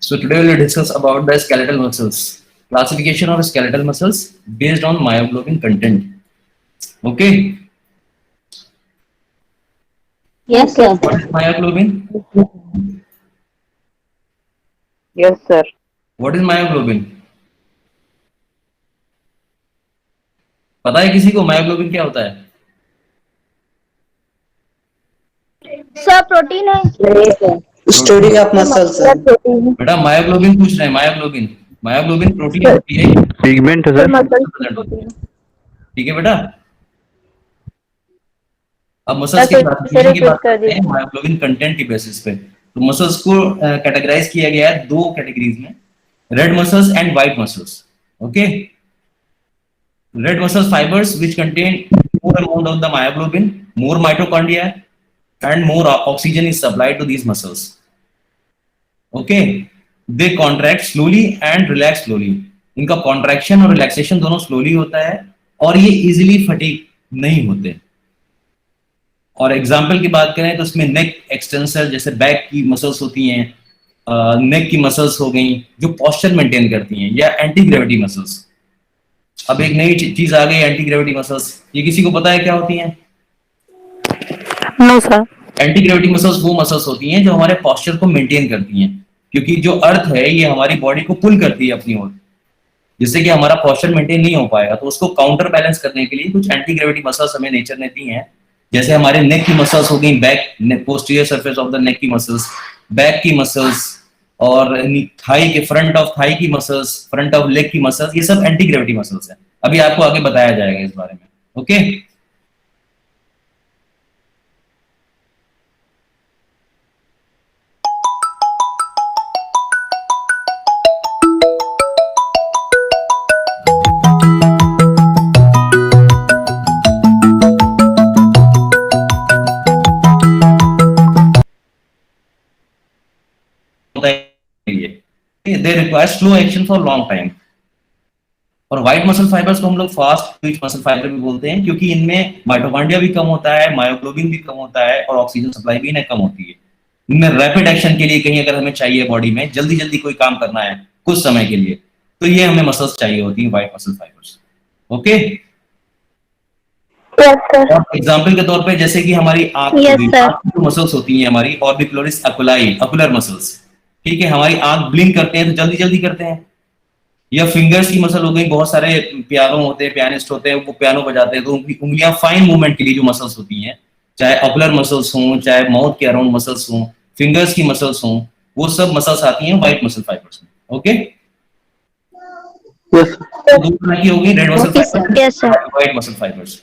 So today we will discuss about the skeletal muscles, classification of skeletal muscles based on myoglobin content. Okay, Yes, sir. what is myoglobin? Yes, sir. What is myoglobin? पता है किसी को myoglobin क्या होता है? Sir protein है। नहीं sir. Study of muscles है। प्रोटीन बेटा myoglobin पूछ रहे हैं myoglobin. myoglobin प्रोटीन होती है पिगमेंट है सर। मसल ठीक है बेटा. अब मसल्स की क्लासिफिकेशन की बात करते हैं मायोग्लोबिन कंटेंट की बेसिस पे. तो मसल्स को कैटेगराइज किया गया है दो कैटेगरीज में, red muscles and white muscles. Okay, red muscles fibres which contain more amount of the myoglobin, more mitochondria and more oxygen is supplied to these muscles. Okay, they contract slowly and relax slowly. इनका contraction और relaxation दोनों slowly होता है और ये easily fatigue नहीं होते. और एग्जाम्पल की बात करें तो इसमें नेक एक्सटेंसर जैसे बैक की मसल्स होती हैं, नेक की मसल्स हो गई जो पोस्चर मेंटेन करती हैं, या एंटी ग्रेविटी मसल्स. अब एक नई चीज आ गई एंटी ग्रेविटी मसल्स. ये किसी को पता है क्या होती हैं? No sir. Anti gravity muscles वो मसल्स होती हैं जो हमारे पोस्चर को मेंटेन करती हैं, क्योंकि जो अर्थ है ये हमारी बॉडी को पुल करती है अपनी ओर, जिससे कि हमारा पोस्चर मेंटेन नहीं हो पाएगा. तो उसको काउंटर बैलेंस करने के लिए कुछ एंटी ग्रेविटी मसल्स हमें नेचर ने दी हैं. जैसे हमारे नेक की मसल्स हो गई, back posterior surface of the neck की मसल्स, बैक की मसल्स, और थाई के फ्रंट ऑफ थाई की मसल्स, फ्रंट ऑफ लेग की मसल्स, ये सब एंटी ग्रेविटी मसल्स हैं. अभी आपको आगे बताया जाएगा इस बारे में. Okay, they require slow action for long time. और व्हाइट मसल फाइबर्स को हम लोग फास्ट ट्विच मसल फाइबर भी बोलते हैं, क्योंकि इनमें माइटोकॉन्ड्रिया भी कम होता है, मायोग्लोबिन भी कम होता है और ऑक्सीजन सप्लाई भी इन्हें कम होती है. इनमें रैपिड एक्शन के लिए कहीं अगर हमें चाहिए बॉडी में जल्दी जल्दी कोई काम करना है कुछ समय के लिए, तो ये हमें मसल्स चाहिए होती है, white muscle fibres. Okay, example के तौर पे जैसे कि हमारी आंख की मसल्स होती हैं, हमारी ऑर्बिकुलरिस अकुलाई, अकुलर मसल्स. ठीक है, हमारी आंख ब्लिंक करते हैं तो जल्दी जल्दी करते हैं. या फिंगर्स की मसल हो गई, बहुत सारे पियानो होते हैं, पियानिस्ट होते हैं, वो पियानो बजाते हैं तो उनकी उंगलियां फाइन मूवमेंट के लिए जो मसल्स होती हैं, चाहे ऑकुलर मसल्स हों, चाहे माउथ के अराउंड मसल्स हों, फिंगर्स की मसल्स हों, वो सब मसल्स आती हैं व्हाइट मसल फाइबर्स में. ओके, दो तरह की होगी, red muscle fibres, white muscle fibres.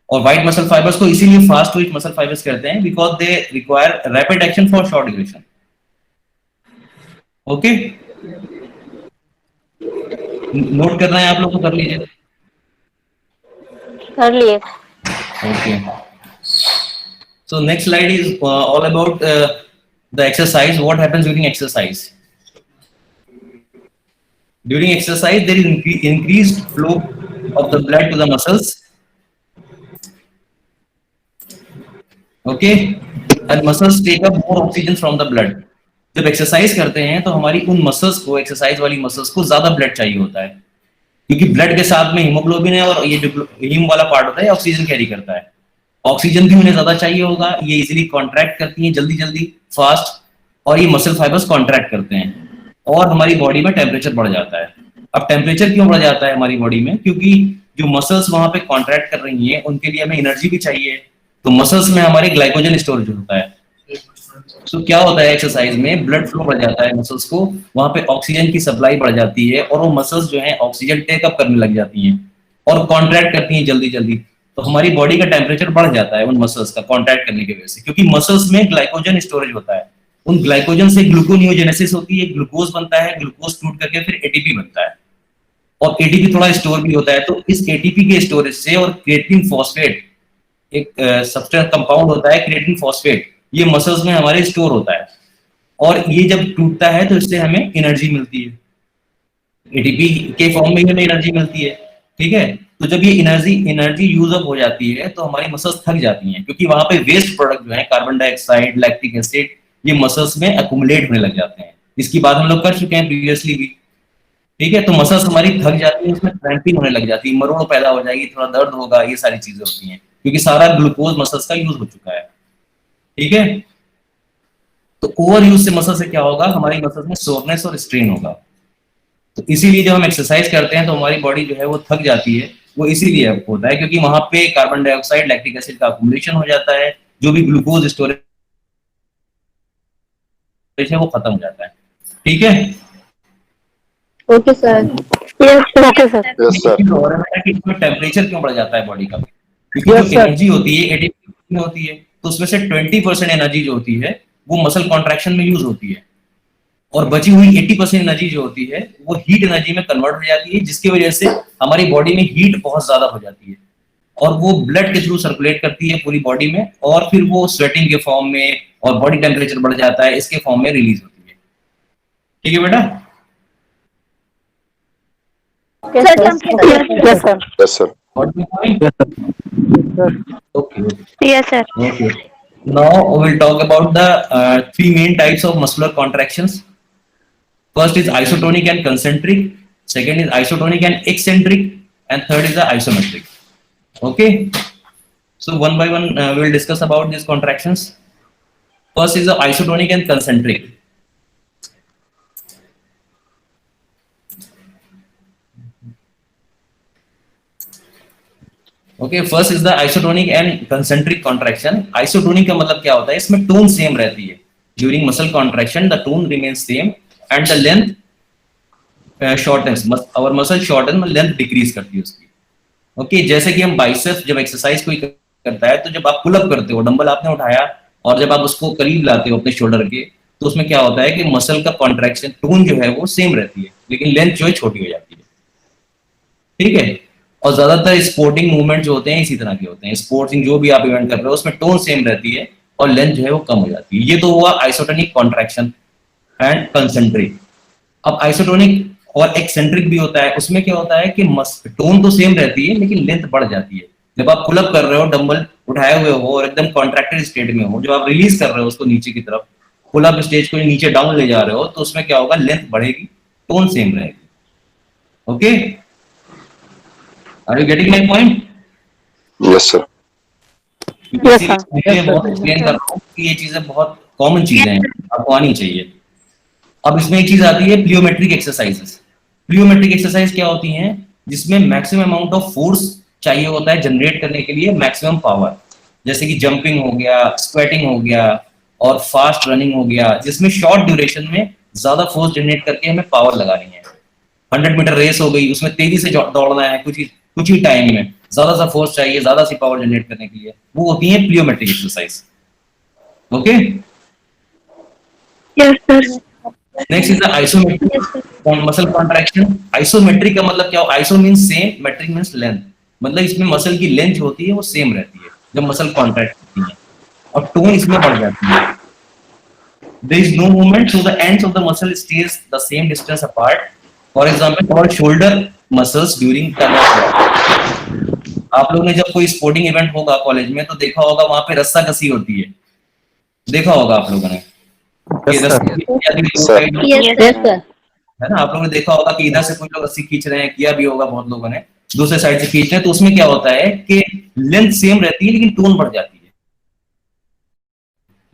और व्हाइट मसल फाइबर्स को इसीलिए फास्ट ट्विच मसल फाइबर्स कहते हैं, because they require rapid action for short duration. Okay, note करना है आप लोग को, कर लीजिए. कर लिए. Okay, so next slide is all about the exercise. What happens during exercise? During exercise there is increased flow of the blood to the muscles. Okay, and muscles take up more oxygen from the blood. जब exercise करते हैं तो हमारी उन muscles को, exercise वाली muscles को ज्यादा ब्लड चाहिए होता है, क्योंकि ब्लड के साथ में हीमोग्लोबिन है और ये जो हीम वाला पार्ट होता है ऑक्सीजन कैरी करता है. ऑक्सीजन भी उन्हें ज्यादा चाहिए होगा, ये इजीली कॉन्ट्रैक्ट करती हैं जल्दी जल्दी फास्ट, और ये मसल फाइबर्स कॉन्ट्रैक्ट करते हैं और हमारी बॉडी में टेम्परेचर बढ़ जाता है. अब टेम्परेचर क्यों बढ़ जाता है हमारी बॉडी में? क्योंकि जो मसल्स वहां पे कॉन्ट्रैक्ट कर रही हैं उनके लिए हमें एनर्जी भी चाहिए. तो मसल्स में हमारे ग्लाइकोजन स्टोरेज होता है. तो क्या होता है, एक्सरसाइज में ब्लड फ्लो बढ़ जाता है मसल्स को, वहां पे ऑक्सीजन की सप्लाई बढ़ जाती है और वो मसल्स जो है ऑक्सीजन टेकअप करने लग जाती हैं और कॉन्ट्रैक्ट करती हैं जल्दी जल्दी. तो हमारी बॉडी का टेम्परेचर बढ़ जाता है उन मसल्स का कॉन्ट्रैक्ट करने की वजह से, क्योंकि मसल्स में ग्लाइकोजन स्टोरेज होता है. उन ग्लाइकोजन से ग्लूकोनियोजेनेसिस होती है, ग्लूकोज बनता है, ग्लूकोज टूट करके फिर एटीपी बनता है, और एटीपी थोड़ा स्टोर भी होता है. तो इस एटीपी के स्टोरेज से, और क्रिएटिनिन फॉस्फेट एक सब्सटेंस कंपाउंड होता है, क्रिएटिनिन फॉस्फेट, ये मसल्स में हमारे स्टोर होता है, और ये जब टूटता है तो इससे हमें एनर्जी मिलती है, एटीपी के फॉर्म में हमें एनर्जी मिलती है. ठीक है, तो जब ये एनर्जी यूज अप हो जाती है तो हमारी मसल्स थक जाती हैं, क्योंकि वहां पे वेस्ट प्रोडक्ट जो है कार्बन डाइऑक्साइड, लैक्टिक एसिड, ये मसल्स में अक्यूमुलेट होने लग जाते हैं. इसकी बात हम लोग कर चुके हैं प्रीवियसली भी, ठीक है। तो मसल्स हमारी थक जाती है, उसमें क्रैम्पिंग होने लग जाती है, मरोड़ पैदा हो जाएगी, थोड़ा दर्द होगा, ये सारी चीजें होती हैं क्योंकि सारा ग्लूकोज मसल्स का यूज हो चुका है, ठीक है। तो ओवर यूज से मसल से क्या होगा, हमारी मसल्स में सोरनेस और स्ट्रेन होगा। तो इसीलिए जब हम एक्सरसाइज करते हैं तो हमारी बॉडी जो है वो थक जाती है, वो इसीलिए होता है क्योंकि वहां पे कार्बन डाइऑक्साइड, लैक्टिक एसिड का अक्यूमुलेशन हो जाता है, जो भी ग्लूकोज स्टोरेज है वो खत्म हो जाता है, ठीक है। Okay sir. Okay sir. Yes sir. और है कि इसमें टेम्परेचर क्यों बढ़ जाता है बॉडी का, क्योंकि Yes, जो sir. एनर्जी होती है 80% में होती है, तो उसमें से 20% एनर्जी जो होती है वो मसल कॉन्ट्रैक्शन में यूज होती है, और बची हुई 80% एनर्जी जो होती है वो हीट एनर्जी में कन्वर्ट हो जाती है, जिसकी वजह से हमारी बॉडी में हीट बहुत ज्यादा हो जाती है और वो ब्लड के थ्रू सर्कुलेट करती है पूरी बॉडी में, और फिर वो स्वेटिंग के फॉर्म में और बॉडी टेम्परेचर बढ़ जाता है, इसके फॉर्म में रिलीज होती है, ठीक है बेटा। Sir Yes, sir. Yes sir. Okay. Yes sir. Okay. Now we'll talk about the three main types of muscular contractions. First is isotonic and concentric. Second is isotonic and eccentric, and third is the isometric. Okay. So one by one we will discuss about these contractions. First is the isotonic and concentric. Okay, first is the isotonic and concentric contraction. Isotonic का मतलब क्या होता है, इसमें tone same रहती है, during muscle contraction the tone remains same and the length shortens, our muscle shorten, length decrease करती है उसकी। ओके, जैसे कि हम बाइसेप्स जब एक्सरसाइज कोई करता है तो जब आप पुल अप करते हो, डंबल आपने उठाया और जब आप उसको करीब लाते हो अपने शोल्डर के, तो उसमें क्या होता है कि मसल का कॉन्ट्रैक्शन टोन जो है वो सेम रहती है, लेकिन लेंथ जो है छोटी हो जाती है, ठीक है। और ज्यादातर स्पोर्टिंग मूवमेंट जो होते हैं इसी तरह के होते हैं, स्पोर्टिंग जो भी आप इवेंट कर रहे हो उसमें टोन सेम रहती है और लेंथ जो है वो कम हो जाती है। ये तो हुआ आइसोटोनिक कॉन्ट्रैक्शन एंड कंसेंट्रिक। अब आइसोटोनिक और एक्सेंट्रिक भी होता है, उसमें क्या होता है कि टोन तो सेम रहती है लेकिन लेंथ बढ़ जाती है। जब आप पुलअप कर रहे हो, डंबल उठाए हुए हो और एकदम कॉन्ट्रैक्टेड स्टेट में हो, जब आप रिलीज कर रहे हो उसको नीचे की तरफ, पुलअप स्टेज को नीचे डाउन ले जा रहे हो, तो उसमें क्या होगा, लेंथ बढ़ेगी, टोन सेम रहेगी। Okay, are you getting my point? Yes sir. Yes, sir. मैं बहुत एक्सप्लेन कर रहा हूँ कि ये चीजें बहुत कॉमन चीजें हैं, आपको आनी चाहिए। अब इसमें एक चीज आती है प्लियोमेट्रिक एक्सरसाइजेस। प्लियोमेट्रिक एक्सरसाइज क्या होती हैं, जिसमें मैक्सिमम अमाउंट ऑफ फोर्स चाहिए होता है जनरेट करने के लिए मैक्सिमम पावर, जैसे कि जंपिंग हो गया, स्क्वैटिंग हो गया और फास्ट रनिंग हो गया, जिसमें शॉर्ट ड्यूरेशन में ज्यादा फोर्स जनरेट करके हमें पावर लगानी है। 100 मीटर रेस हो गई, उसमें तेजी से दौड़ना है, कुछ ही टाइम में ज्यादा सा फोर्स चाहिए, ज्यादा सी पावर जनरेट करने के लिए, वो होती है plyometric exercise. Okay, yes sir. Next is the isometric muscle contraction. Isometric का मतलब क्या हो, iso means same, metric means length, मतलब इसमें मसल की लेंथ जो होती है वो सेम रहती है जब मसल कॉन्ट्रैक्ट होती है, और टोन इसमें बढ़ जाती है। There is no movement, so the ends of the muscle stays the same distance apart. For example, for shoulder muscles during tug of war. आप लोगों ने जब कोई स्पोर्टिंग इवेंट होगा कॉलेज में तो देखा होगा वहां पे रस्सा कसी होती है, देखा होगा आप लोगों ने। Yes, sir. Yes, sir. है ना, आप लोगों ने देखा होगा कि इधर से कुछ लोग रस्सी खींच रहे हैं, किया भी होगा बहुत लोगों ने, दूसरे साइड से खींच रहे हैं, तो उसमें क्या होता है कि लेंथ सेम रहती है लेकिन टोन बढ़ जाती है,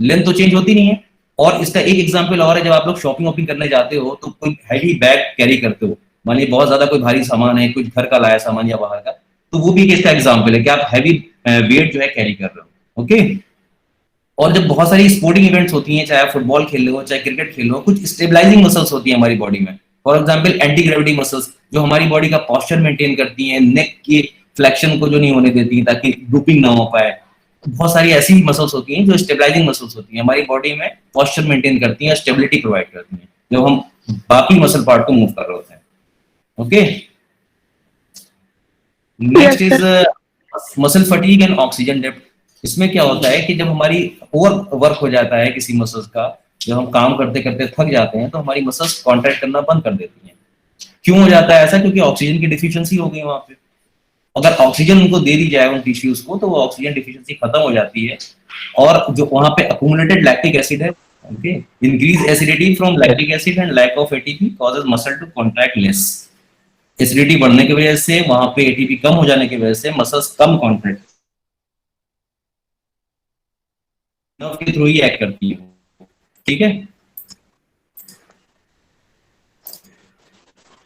लेंथ तो चेंज होती नहीं है। और इसका एक एग्जांपल और है, जब आप लोग शॉपिंग वॉपिंग करने जाते हो तो कोई हैवी बैग कैरी करते हो, मान लीजिए बहुत ज्यादा कोई भारी सामान है, कुछ घर का लाया सामान या बाहर का, तो वो भी इसका एग्जांपल है कि आप हैवी वेट जो है कैरी कर रहे हो। ओके, और जब बहुत सारी स्पोर्टिंग इवेंट्स होती हैं, चाहे आप फुटबॉल खेल रहे हो चाहे क्रिकेट खेल रहे हो, कुछ स्टेबलाइजिंग मसल्स होती हैं हमारी बॉडी में। For example anti gravity muscles जो हमारी बॉडी का पॉस्चर मेंटेन करती हैं, नेक की फ्लेक्शन को जो नहीं होने देती ताकि ग्रुपिंग ना हो पाए। बहुत सारी ऐसी मसल्स होती हैं जो स्टेबलाइजिंग मसल्स होती हैं, हमारी बॉडी में पॉस्चर मेंटेन करती हैं, स्टेबिलिटी प्रोवाइड करती हैं जब हम बाकी मसल पार्ट को मूव कर रहे होते हैं। Okay, next is muscle fatigue and oxygen depth. इसमें क्या होता है कि जब हमारी ओवर वर्क हो जाता है किसी मसल्स का, जब हम काम करते करते थक जाते हैं तो हमारी मसल्स कॉन्ट्रैक्ट करना बंद कर देती हैं। क्यों हो जाता है ऐसा? क्योंकि ऑक्सीजन की डिफिशियंसी हो गई वहां पे। अगर ऑक्सीजन उनको दे दी जाए उन टिश्यूज को, तो वो ऑक्सीजन डिफिशियंसी खत्म हो जाती है और जो वहां पे अक्यूमुलेटेड लैक्टिक एसिड है Okay, increased acidity from lactic acid and lack of ATP causes muscle to contract less. Acidity बढ़ने की वजह से, वहां पे एटीपी कम हो जाने की वजह से मसल्स कम कॉन्ट्रैक्ट, नर्व के थ्रू ही एक्ट करती है, ठीक है।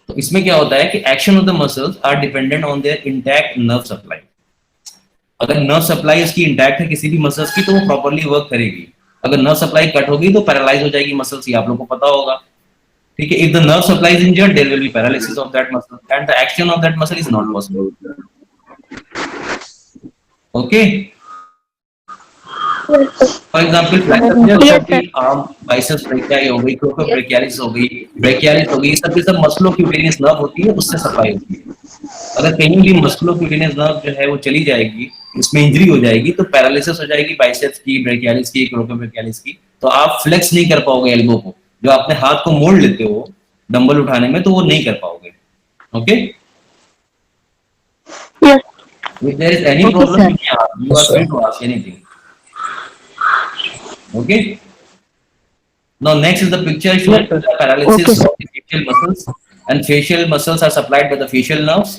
तो इसमें क्या होता है कि action of the muscles are dependent on their intact nerve supply. अगर नर्व सप्लाई उसकी इंटैक्ट है किसी भी मसल्स की तो वो प्रॉपर्ली वर्क करेगी। अगर नर्व सप्लाई कट होगी तो पैरालाइज हो जाएगी मसल्स, ये आप लोगों को पता होगा, ठीक है। If the nerve supply is injured there will be paralysis of that muscle and the action of that muscle is not possible. Okay, for example flexor arm, biceps brachii हो गई, ब्रेकियालिस हो गई, सब के सब मस्कुलोक्यूटेनियस नर्व होती है, उससे सप्लाई होती है। अगर कहीं भी मस्कुलोक्यूटेनियस नर्व जो है वो चली जाएगी, इसमें इंजरी हो जाएगी तो पैरालिसिस हो जाएगी बाइसेप्स की, ब्रेकियालिस की, ब्रेकियालिस की, तो आप फ्लेक्स नहीं कर पाओगे एल्बो को, जो अपने हाथ को मोड़ लेते हो डंबल उठाने में तो वो नहीं कर पाओगे। Okay, Yes. if there is any Okay, problem sir. you are free to ask anything. Okay, now next is the picture showing the paralysis Okay, sir. of the facial muscles, and facial muscles are supplied by the facial nerves.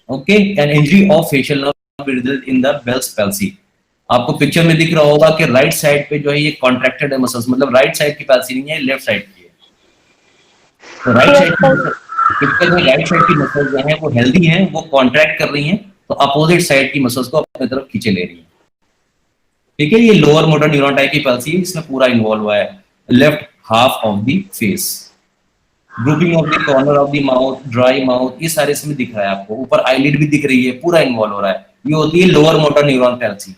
Okay, an injury of facial nerve will result in the Bell's palsy. आपको picture में दिख रहा होगा कि right side पे जो है ये कॉन्ट्रैक्टेड है मसल्स, मतलब राइट साइड की पैल्सी नहीं है, लेफ्ट साइड की है। तो राइट साइड पिक्चर में राइट साइड की मसल्स जो है वो हेल्दी हैं, वो कॉन्ट्रैक्ट कर रही हैं, तो अपोजिट साइड की मसल्स को अपनी तरफ खींचे ले रही हैं, ठीक है। ये लोअर मोटर न्यूरॉन टाइप की पैल्सी है, इसमें पूरा इन्वॉल्व हुआ है left half of the face, grouping of the corner of the mouth, dry mouth, ये सारे इसमें दिख रहा है आपको, ऊपर आईलिड भी दिख रही है, पूरा इन्वॉल्व हो रहा है। ये होती है लोअर मोटर न्यूरॉन पैल्सी।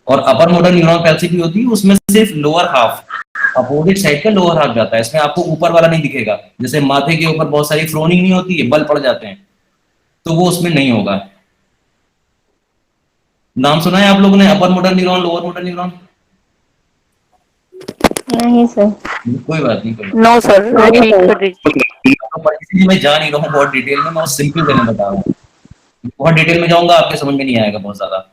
और अपर मोटर न्यूरॉन पैल्सी भी होती है, उसमें सिर्फ लोअर हाफ, अपोजिट साइड का लोअर हाफ जाता है, इसमें आपको ऊपर वाला नहीं दिखेगा। जैसे माथे के ऊपर बहुत सारी फ्रोनिंग नहीं होती है, बल पड़ जाते हैं, तो वो उसमें नहीं होगा। नाम सुना है आप लोगों ने upper motor neuron, lower motor neuron? नहीं सर। कोई बात नहीं, कोई बात नो सर, रिपीट कर दीजिए। नहीं। इसलिए मैं जा नहीं रहा हूँ बहुत डिटेल में, मैं सिंपल वे में बता रहा हूँ। बहुत डिटेल में जाऊंगा आपके समझ में नहीं आएगा बहुत ज्यादा।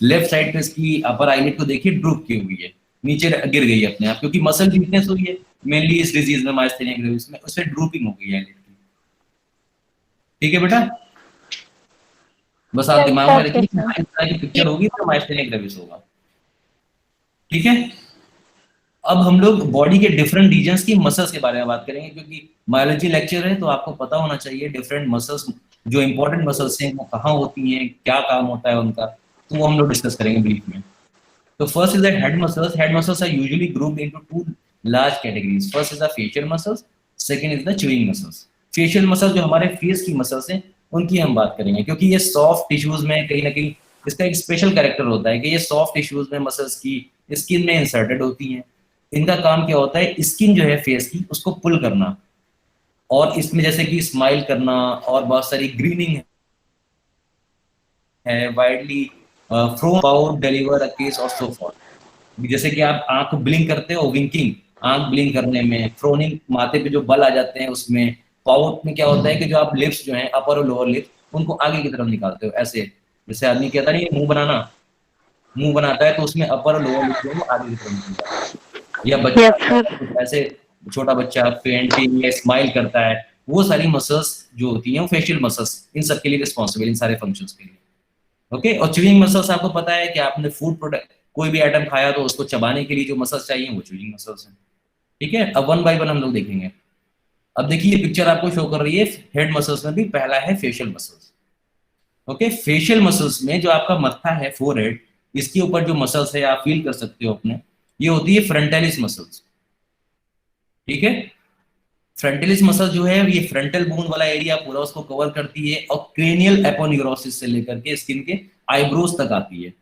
लेफ्ट साइड पे इसकी अपर आईलिड को देखिए ड्रूप की हुई है, नीचे गिर गई है अपने आप, क्योंकि मसल वीकनेस हुई है मेनली इस डिजीज में, माइस्थेनिया ग्रेविस में, उससे ड्रूपिंग हो गई है आईलिड की। ठीक है बेटा, बस आप दिमाग में रखिए कि इस तरह की पिक्चर होगी तो माइस्थेनिया ग्रेविस होगा। ठीक है, अब हम लोग बॉडी के डिफरेंट रीजन्स की मसल्स के बारे में बात करेंगे, क्योंकि बायोलॉजी लेक्चर है तो आपको पता होना चाहिए डिफरेंट मसल्स, जो इंपॉर्टेंट मसल्स हैं वो कहाँ होती हैं, क्या काम होता है उनका, तो वो हम लोग डिस्कस करेंगे ब्रीफ में। तो first is the head muscles. Head muscles are usually grouped into two large categories. First is the facial muscles, second is the chewing muscles. Facial muscles जो हमारे फेस की मसल्स हैं उनकी हम बात करेंगे, क्योंकि ये सॉफ्ट टिश्यूज में कहीं ना कहीं इसका एक स्पेशल कैरेक्टर होता है कि ये सॉफ्ट टिश्यूज में मसल्स की स्किन में इंसर्टेड होती हैं। इनका काम क्या होता है, स्किन जो है फेस की उसको पुल करना, और इसमें जैसे कि स्माइल करना और बहुत सारी ग्रीनिंग है, widely fro out deliver a case of so forth. जैसे कि आप आंख ब्लिंक करते हो, विंकिंग, आंख ब्लिंक करने में, फ्रोनिंग, माथे पे जो बल आ जाते हैं उसमें, पाउट में क्या होता है कि जो आप लिप्स जो हैं अपर और लोअर लिप उनको आगे की तरफ निकालते हो, ऐसे जैसे आदमी कहता नहीं मुंह बनाना, मुंह बनाता है तो उसमें अपर और लोअर लिप जो है वो आगे की तरफ निकलता है। या बच्चा ऐसे, छोटा बच्चा पेंटिंग या स्माइल करता है, वो सारी मसल्स जो होती हैं वो फेशियल मसल्स इन सब के लिए रिस्पॉन्सिबल, इन सारे फंक्शंस के लिए। ओके, और च्यूइंग मसल्स आपको पता है कि आपने फूड प्रोडक्ट कोई भी आइटम खाया तो उसको चबाने के लिए जो मसल्स चाहिए वो च्यूइंग मसल्स हैं। ठीक है, अब वन बाय वन हम लोग देखेंगे। अब देखिए ये पिक्चर आपको शो कर रही है हेड मसल्स में भी, पहला है facial muscles. Okay, facial muscles में जो आपका मत्था है, फोरहेड, इसके ऊपर जो मसल्स है आप फील कर सकते हो अपने, ये होती है फ्रंटालिस मसल्स। ठीक है, फ्रंटालिस मसल जो है ये फ्रंटल बोन वाला एरिया पूरा उसको कवर करती है, और क्रेनियल एपोन्यूरोसिस से लेकर के स्किन के आईब्रोज तक आती है।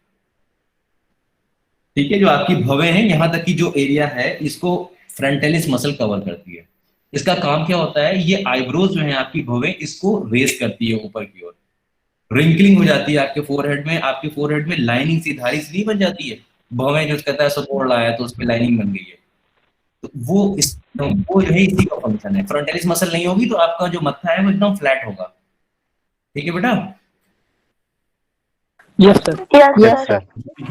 ठीक है, जो आपकी भवें हैं यहाँ तक की जो एरिया है इसको फ्रंटेलिस मसल कवर करती है। इसका काम क्या होता है, ये आईब्रोज जो है आपकी भवें इसको रेस करती है ऊपर की ओर, रिंकलिंग हो जाती है आपके फोरहेड में, आपके फोरहेड में लाइनिंग सी धारी सी नहीं बन जाती है, भवें जो कहता है सपोर्ट रहा है तो उसमें लाइनिंग बन गई है, तो वो जो है इसी का फंक्शन है। फ्रंटेलिस मसल नहीं होगी तो आपका जो मत्था है वो एकदम फ्लैट होगा। ठीक है बेटा, यस सर। Yes, sir.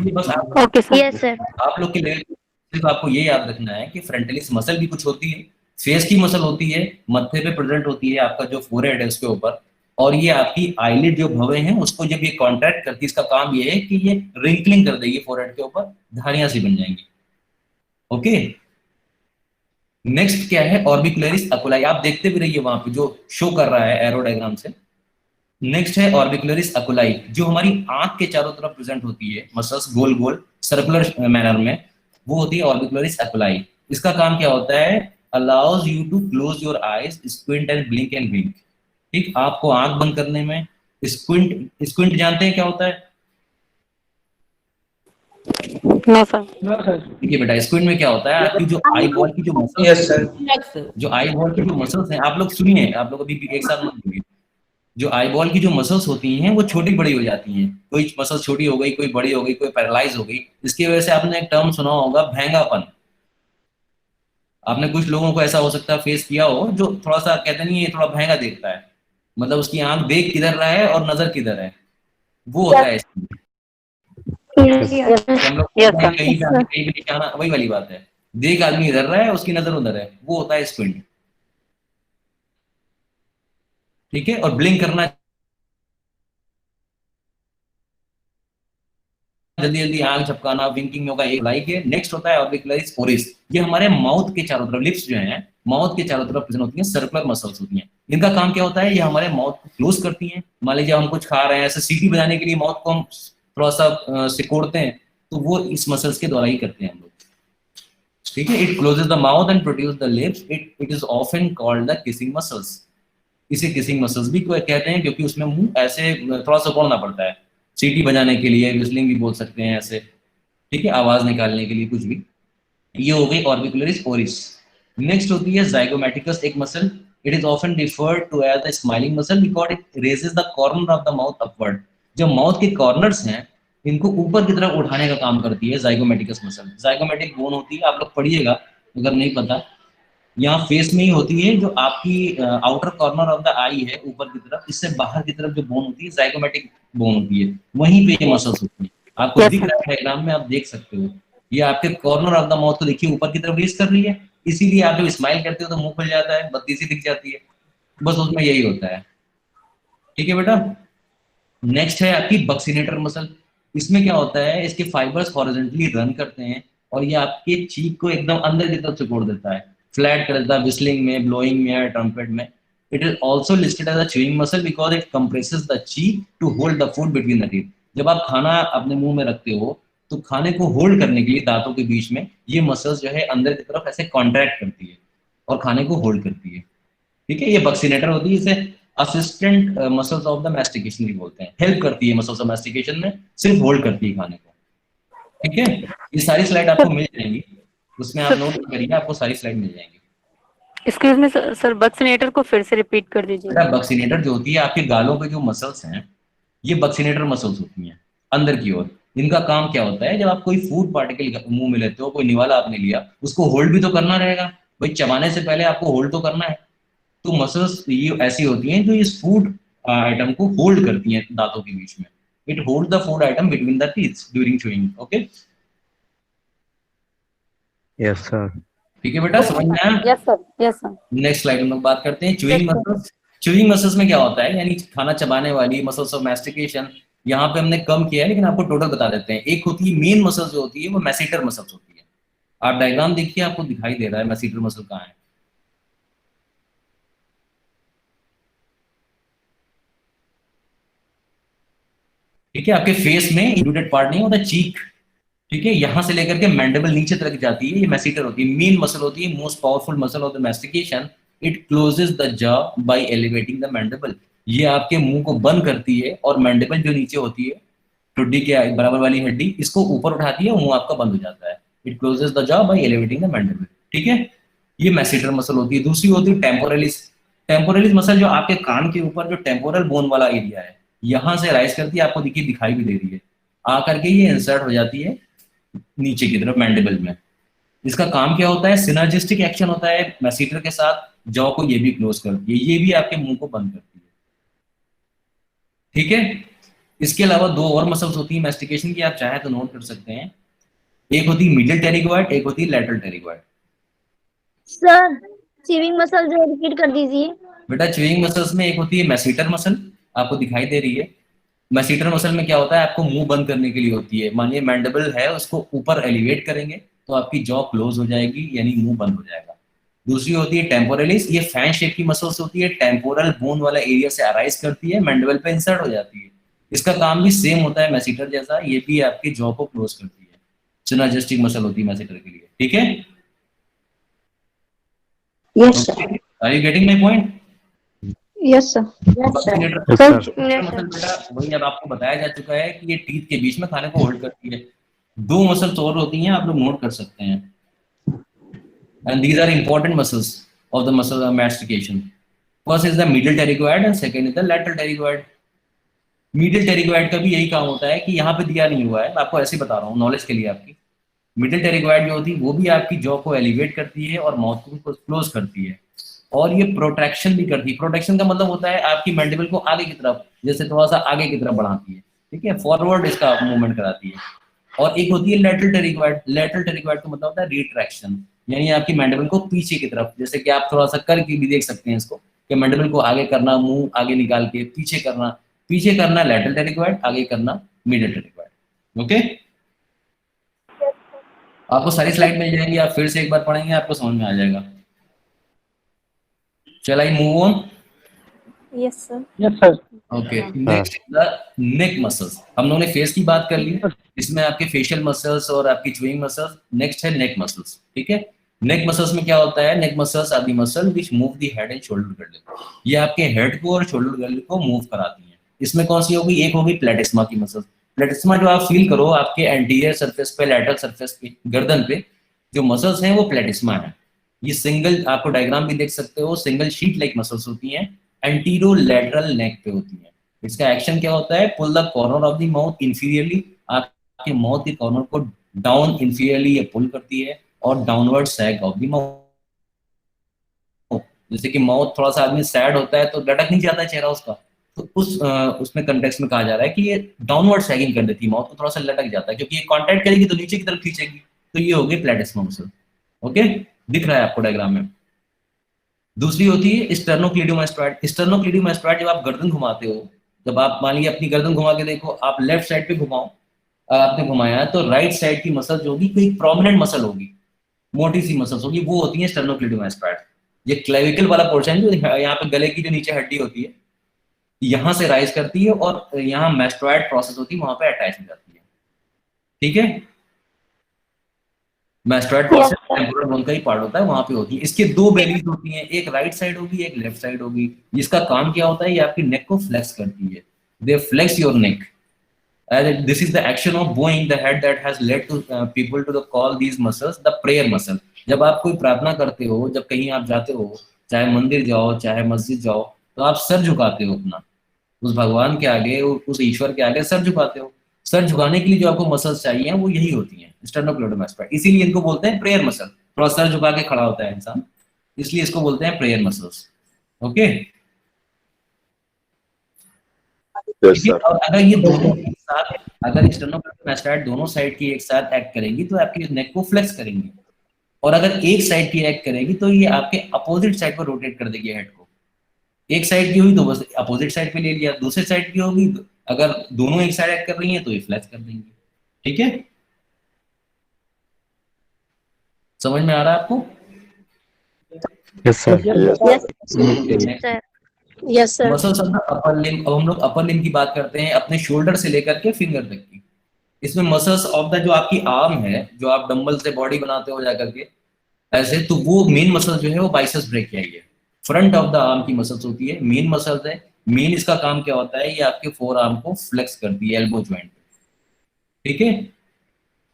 ये बस Okay, sir. Yes sir. आप लोग के लिए सिर्फ आपको ये याद रखना है कि फ्रंटलिस मसल भी कुछ होती है, फेस की मसल होती है, मत्थे पे प्रेजेंट होती है, आपका जो फोरहेड है उसके ऊपर, और ये आपकी आईलिड जो भवें हैं उसको जब ये कॉन्ट्रैक्ट करती है, इसका काम ये है कि ये रिंकलिंग कर देगी फोरहेड के ऊपर, धारियां सी बन जाएंगी। ओके, नेक्स्ट क्या है, ऑर्बिकुलरिस अकुलाई। आप देखते भी रहिए वहां पे जो शो कर रहा है एरो डायग्राम से। नेक्स्ट है ऑर्बिकुलरिस अकुलाई, जो हमारी आंख के चारों तरफ प्रेजेंट होती है मसल्स, गोल गोल सर्कुलर मैनर में, वो होती है ऑर्बिकुलरिस अकुलाई। इसका काम क्या होता है, allows you to close your eyes, squint and blink and wink. ठीक, आपको आंख बंद करने में स्क्विंट, स्क्विंट जानते हैं क्या होता है? No, sir. ठीक है बेटा, स्क्विंट में क्या होता है, आपकी जो आई बॉल की जो मसल्स, यस सर। जो आई बॉल की जो मसल्स हैं, आप लोग सुनिए, आप लोग अभी एक साथ मत बोलिए, जो आई बॉल की जो मसल्स होती हैं वो छोटी बड़ी हो जाती हैं, कोई मसल छोटी हो गई, कोई बड़ी हो गई, कोई पैरालाइज हो गई। इसकी वजह से आपने एक टर्म सुना होगा, भैंगापन। आपने कुछ लोगों को ऐसा हो सकता है फेस किया हो जो थोड़ा सा कहते नहीं है, थोड़ा भैंगा देखता है, मतलब उसकी आंख देख किधर रहा है और नजर किधर है, वो होता है इसमें। हम लोग Yes, sir. कहीं भी निशाना, वही वाली बात है, देख आदमी इधर रहा है उसकी नजर उधर है, वो होता है स्क्विंट। ठीक है, और ब्लिंक करना, जल्दी जल्दी आंख झपकाना, विंकिंग होगा, एक लाइक है। नेक्स्ट होता है ऑर्बिकुलरिस ओरिस, ये हमारे माउथ के चारों तरफ, लिप्स जो हैं माउथ के चारों तरफ प्रेजेंट होती हैं, सर्कुलर मसल्स होती हैं। इनका काम क्या होता है, ये हमारे माउथ को क्लोज करती हैं। मान लीजिए हम कुछ खा रहे हैं, ऐसे सीटी बजाने के लिए माउथ को हम थोड़ा सा सिकोड़ते हैं, तो वो इस मसल्स के द्वारा ही करते हैं हम लोग। ठीक है, it closes the mouth and produce the lips, it is often called the kissing muscles. इसे किसिंग मसल्स भी कहते हैं क्योंकि उसमें मुंह ऐसे थोड़ा सा बोलना पड़ता है, सीटी बजाने के लिए, विस्लिंग भी बोल सकते हैं ऐसे। ठीक है, आवाज निकालने के लिए कुछ भी। ये हो गई ऑर्बिकुलरिस ओरिस। नेक्स्ट होती है ज़ाइगोमैटिकस, एक muscle. It is often referred to as the smiling muscle because it raises the corner of the mouth upward. जो माउथ के कॉर्नर्स हैं इनको ऊपर की तरफ उठाने का काम करती है ज़ाइगोमैटिकस मसल। ज़ाइगोमैटिक बोन होती है, आप लोग पढ़िएगा अगर नहीं पता, यहाँ फेस में ही होती है, जो आपकी आउटर कॉर्नर ऑफ द आई है ऊपर की तरफ, इससे बाहर की तरफ जो बोन होती है ज़ाइगोमैटिक बोन होती है, वहीं पे ये मसल्स होती है। आपको Yes, दिख sir. रहा है डायग्राम में, आप देख सकते हो, ये आपके कॉर्नर ऑफ द माउथ को देखिए ऊपर की तरफ रेज कर रही है, इसीलिए आप जब स्माइल करते हो तो मुंह खुल जाता है, बत्ती सी दिख जाती है, बस उसमें यही होता है। ठीक है बेटा, नेक्स्ट है आपकी बक्सिनेटर मसल। इसमें क्या होता है, इसके फाइबर्स हॉरिजॉन्टली रन करते हैं और ये आपके चीक को एकदम अंदर की तरफ सिकोड़ देता है, फ्लैट कर देता है, विस्लिंग में, ब्लोइंग में या ट्रम्पेट में। It is also listed as a chewing muscle because it compresses the cheek to hold the food between the teeth. जब आप खाना अपने मुंह में रखते हो तो खाने को होल्ड करने के लिए दांतों के बीच में ये मसल्स जो है अंदर की तरफ ऐसे कॉन्ट्रैक्ट करती है और खाने को होल्ड करती है। ठीक है, ये बक्सिनेटर होती है, इसे assistant muscles of the mastication भी बोलते हैं, हेल्प करती है मसल्स ऑफ मैस्टिकेशन में, सिर्फ होल्ड करती है खाने को। ठीक है, ये सारी स्लाइड आपको मिल जाएंगी, उसमें आप नोट करिए, आपको सारी स्लाइड मिल जाएंगी। एक्सक्यूज मी सर, बक्सिनेटर को फिर से रिपीट कर दीजिए। बेटा बक्सिनेटर जो होती है, आपके गालों पे जो मसल्स हैं ये बक्सिनेटर मसल्स होती हैं अंदर की ओर। इनका काम क्या होता है, जब आप कोई फूड पार्टिकल मुंह में लेते हो, कोई निवाला आपने लिया, उसको होल्ड भी तो करना रहेगा भाई, चबाने से पहले आपको होल्ड तो करना है। तो मसल्स ये ऐसी होती हैं जो इस फूड आइटम को होल्ड करती हैं दांतों के बीच में। It hold the food item between the teeth during chewing. Okay, yes sir. ठीक है बेटा, समझ में आया? Yes sir, yes sir. Next slide में लोग बात करते हैं च्यूइंग मसल्स। च्यूइंग मसल्स में क्या होता है, यानी खाना चबाने वाली मसल्स ऑफ मैस्टिकेशन, यहाँ पे हमने कम किया है लेकिन आपको टोटल बता देते हैं। एक होती है मेन मसल जो होती है वो मैसेटर मसल्स होती है। आप डायग्राम देखिए, आपको दिखाई दे रहा है मैसेटर मसल कहाँ है। ठीक है, आपके फेस में इंक्लूडेड पार्ट नहीं होता, चीक। ठीक है, यहां से लेकर के मैंडिबल नीचे तक जाती है, ये मैसेटर होती है, मेन मसल होती है, most powerful muscle of the mastication. It closes the jaw by elevating the mandible. ये आपके मुंह को बंद करती है और मैंडिबल जो नीचे होती है ठुड्डी के बराबर वाली हड्डी, इसको ऊपर उठाती है, मुंह आपका बंद हो जाता है। It closes the jaw by elevating the mandible. ठीक है, ये मैसेटर मसल होती है। दूसरी होती है टेम्पोरलिस। टेम्पोरलिस मसल जो आपके कान के ऊपर जो टेम्पोरल बोन वाला एरिया है, यहां से राइज करती है, आपको देखिए दिखाई भी दे रही है, आकर के ये इंसर्ट हो जाती है नीचे की तरफ मैंडिबल में। इसका काम क्या होता है? सिनर्जिस्टिक एक्शन होता है मैसेटर के साथ, जॉ को ये भी क्लोज करती है, ये भी आपके मुंह को बंद करती है। ठीक है, इसके अलावा दो और मसल्स होती है मैस्टिकेशन की, आप चाहे तो नोट कर सकते हैं। एक होती है मीडियल टेरिगोइड, एक होती है lateral pterygoid. Sir chewing muscle जो रिपीट कर दीजिए। बेटा च्यूइंग मसल्स में एक होती है मैसेटर मसल, आपको दिखाई दे रही है। मैसेटर मसल में क्या होता है? आपको मुंह बंद करने के लिए होती है। मानिए मैंडिबल है, उसको ऊपर एलिवेट करेंगे तो आपकी जॉ क्लोज हो जाएगी, यानी मुंह बंद हो जाएगा। दूसरी होती है टेम्पोरलिस, ये फैन शेप की मसल्स होती है, टेम्पोरल बोन वाला एरिया से अराइज करती है, मैंडिबल पे इंसर्ट हो जाती है। इसका काम भी सेम होता है मैसेटर जैसा, ये भी आपकी जॉ को क्लोज करती है। सिनर्जिस्टिक मसल होती है मैसेटर के लिए। ठीक है, yes sir. Are you getting my point? Yes sir. Muscle बेटा वही अब आपको बताया जा चुका है कि ये टीथ के बीच में खाने को होल्ड करती है। दो मसल्स और होती हैं, आप लोग नोट कर सकते हैं, and these are important muscles of the muscle mastication. First is the medial pterygoid and second is the lateral pterygoid. Medial pterygoid का भी यही काम होता है कि यहाँ पे दिया नहीं हुआ है, मैं आपको ऐसे बता रहा हूँ नॉलेज के लिए आपकी। मिडिल टेरिगोइड जो होती है वो भी आपकी जॉ को एलिवेट करती है और माउथ को क्लोज करती है, और ये प्रोट्रैक्शन भी करती है। प्रोट्रैक्शन का मतलब होता है आपकी मैंडिबल को आगे की तरफ, जैसे थोड़ा सा आगे की तरफ बढ़ाती है, ठीक है, फॉरवर्ड इसका मूवमेंट कराती है। और एक होती है लेटरल टेरिगोइड। लेटरल टेरिगोइड का मतलब होता है रिट्रैक्शन, यानी आपकी मैंडिबल को पीछे की तरफ, जैसे कि आप थोड़ा सा करके भी देख सकते हैं इसको, कि मैंडिबल को आगे करना, मुंह आगे निकाल के पीछे करना लेटरल टेरिगोइड, आगे करना मिडिल टेरिगोइड। ओके, आपको सारी स्लाइड मिल जाएंगी, आप फिर से एक बार पढ़ेंगे आपको समझ में आ जाएगा। Shall I move on? Yes sir. Yes sir. Okay. Next is the neck muscles. हम लोगों ने फेस की बात कर ली, इसमें आपके फेशियल मसल्स और आपकी च्यूइंग मसल्स। नेक्स्ट है नेक मसल्स। ठीक है, नेक मसल्स में क्या होता है? Neck muscles are the muscle which move the head and shoulder girdle. ये आपके हेड को और शोल्डर गिर्डल को मूव कराती हैं। इसमें कौन सी होगी? एक होगी प्लेटिस्मा की मसल्स। प्लेटिस्मा जो आप फील करो आपके एंटीरियर सरफेस पे, लैटरल सरफेस पे, गर्दन पे जो मसल्स हैं वो प्लेटिस्मा है। ये सिंगल, आपको डायग्राम भी देख सकते हो, सिंगल शीट लाइक मसल्स होती हैं, एंटीरो लैटरल नेक पे होती हैं। इसका एक्शन क्या होता है? Pull the corner of the mouth inferiorly, आपके माउथ के कॉर्नर को डाउन इंफीरियरली ये पुल करती है, और downward sag of the mouth. जैसे कि माउथ थोड़ा सा आदमी सैड होता है तो लटक नहीं जाता है चेहरा उसका, तो उसमें कंटेक्स्ट में कहा जा रहा है कि ये डाउनवर्ड सैगिंग कर देती है, माउथ को थोड़ा सा लटक जाता है, क्योंकि ये कांटेक्ट करेगी तो नीचे की तरफ खींचेगी। तो ये हो गई प्लेटिस्मा मसल। ओके, दिख रहा है आपको डायग्राम में। दूसरी होती है स्टर्नोक्लीडोमास्टोइड। स्टर्नोक्लीडोमास्टोइड जब आप गर्दन घुमाते हो, जब आप मान लीजिए अपनी गर्दन घुमा के देखो, आप लेफ्ट साइड पे घुमाओ, आपने घुमाया तो राइट साइड की मसल जो होगी, कोई प्रोमिनेंट मसल होगी, मोटी सी मसल्स होगी, वो होती है स्टर्नोक्लीडोमास्टोइड। ये क्लेविकल वाला पोर्शन जो यहाँ पे गले की जो नीचे हड्डी होती है, यहाँ से राइज करती है और यहाँ मैस्टोइड प्रोसेस होती है, वहां पे अटैच हो जाती है। ठीक है, मैस्टोइड प्रोसेस टेम्पोरल बोन का ही पार्ट होता है, वहां पे होती है। इसके दो बेलीज होती हैं, एक राइट साइड होगी, एक लेफ्ट साइड होगी। जिसका काम क्या होता है? ये आपकी नेक को फ्लेक्स करती है। They flex your neck. This is the action of bowing the head that has led to people to call these muscles the prayer muscle. जब आप कोई प्रार्थना करते हो, जब कहीं आप जाते हो, चाहे मंदिर जाओ चाहे मस्जिद जाओ, तो आप सर झुकाते हो अपना, उस भगवान के आगे, उस ईश्वर के आगे सर झुकाते हो। सर झुकाने के लिए जो आपको मसल्स चाहिए वो यही होती हैं, स्टर्नोक्लीडोमास्टोइड। इसीलिए इनको बोलते हैं प्रेयर मसल। थोड़ा सर झुका के खड़ा होता है इंसान, इसलिए इसको बोलते हैं प्रेयर मसल्स। ओके, और अगर ये दोनों एक साथ, अगर स्टर्नोक्लीडोमास्टोइड दोनों साइड की एक साथ एक्ट करेंगी तो आपकी नेक को फ्लेक्स करेंगी, और अगर एक साइड की एक्ट करेगी तो ये आपके अपोजिट साइड पर रोटेट कर देगी हेड को। एक साइड की हुई तो बस अपोजिट साइड पे ले लिया, दूसरे साइड की होगी तो अगर दोनों एक साइड एक्ट कर रही हैं तो ये फ्लेक्स कर देंगी। ठीक है, समझ में आ रहा है आपको? Yes sir. Yes sir. Muscles of the upper limb. अब हम लोग अपर लिम्ब की बात करते हैं, अपने शोल्डर से लेकर के फिंगर तक की। इसमें मसल्स ऑफ द जो आपकी आर्म है, जो आप डंबल से बॉडी बनाते हो जाकर के ऐसे, तो वो मेन मसल जो है वो बाइसेप्स ब्रेकियाई है। फ्रंट ऑफ द आर्म की मसल्स होती है, मेन मसल्स है। मेन इसका काम क्या होता है? ये आपके फोर आर्म को फ्लेक्स करती है एल्बो जॉइंट। ठीक है,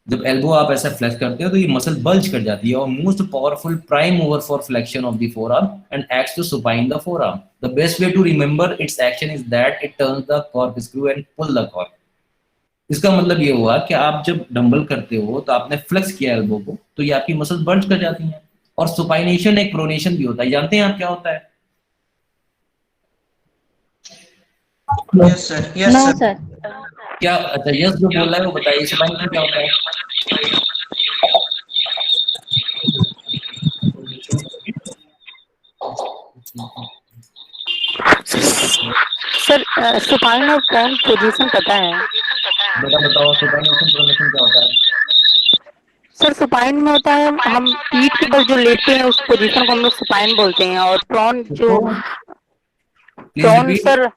जब एल्बो आप ऐसा फ्लेक्स करते हो तो ये मसल बल्ज कर जाती है और most powerful prime mover for flexion of the forearm and acts to supine the forearm. The best way to remember its action is that it turns the cork screw and pull the cork. इसका मतलब ये हुआ कि आप जब dumbbell करते हो तो आपने फ्लेक्स किया एल्बो को, तो ये आपकी मसल बल्ज कर जाती हैं। और सुपाइनेशन एक प्रोनेशन भी होता है, जानते हैं आप क्या होता है? Yes sir, yes no sir. Sir. क्या? अच्छा, यस जो बोल रहा है वो बताइए, सुपाइनेशन क्या होता है? सर सुपाइन और प्रोन पोजीशन पता है। बेटा बताओ, सुपाइनेशन प्रोनेशन क्या होता है? सर सुपाइन में होता है, हम पीठ के बल जो लेटते हैं उस पोजीशन को हम लोग सुपाइन बोलते हैं, और प्रोन जो please prone repeat.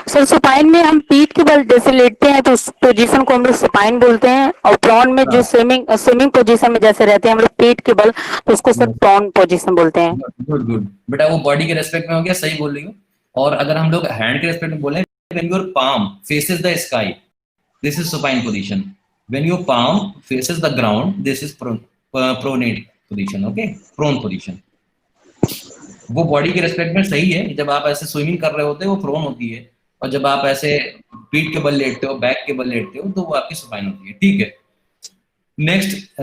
Sir supine में हम पीठ के बल जैसे लेटते हैं तो उस पोजीशन को हम लोग सुपाइन बोलते हैं, और प्रोन में जो स्विमिंग पोजीशन में जैसे रहते हैं हम लोग पीठ के बल, तो उसको सर प्रोन पोजीशन बोलते हैं। गुड गुड बेटा, वो बॉडी के रेस्पेक्ट में हो गया, सही बोल रही हो। और अगर हम लोग हैंड के रेस्पेक्ट में बोले, when your palm faces the sky this is supine position, when your palm faces the ground this is pronate position. Okay, prone position वो बॉडी के रेस्पेक्ट में सही है। जब आप ऐसे स्विमिंग कर रहे होते हो वो प्रोन होती है, और जब आप ऐसे पीठ के बल लेटते हो, बैक के बल लेटते हो, तो वो आपकी सुपाइन होती है। ठीक है, नेक्स्ट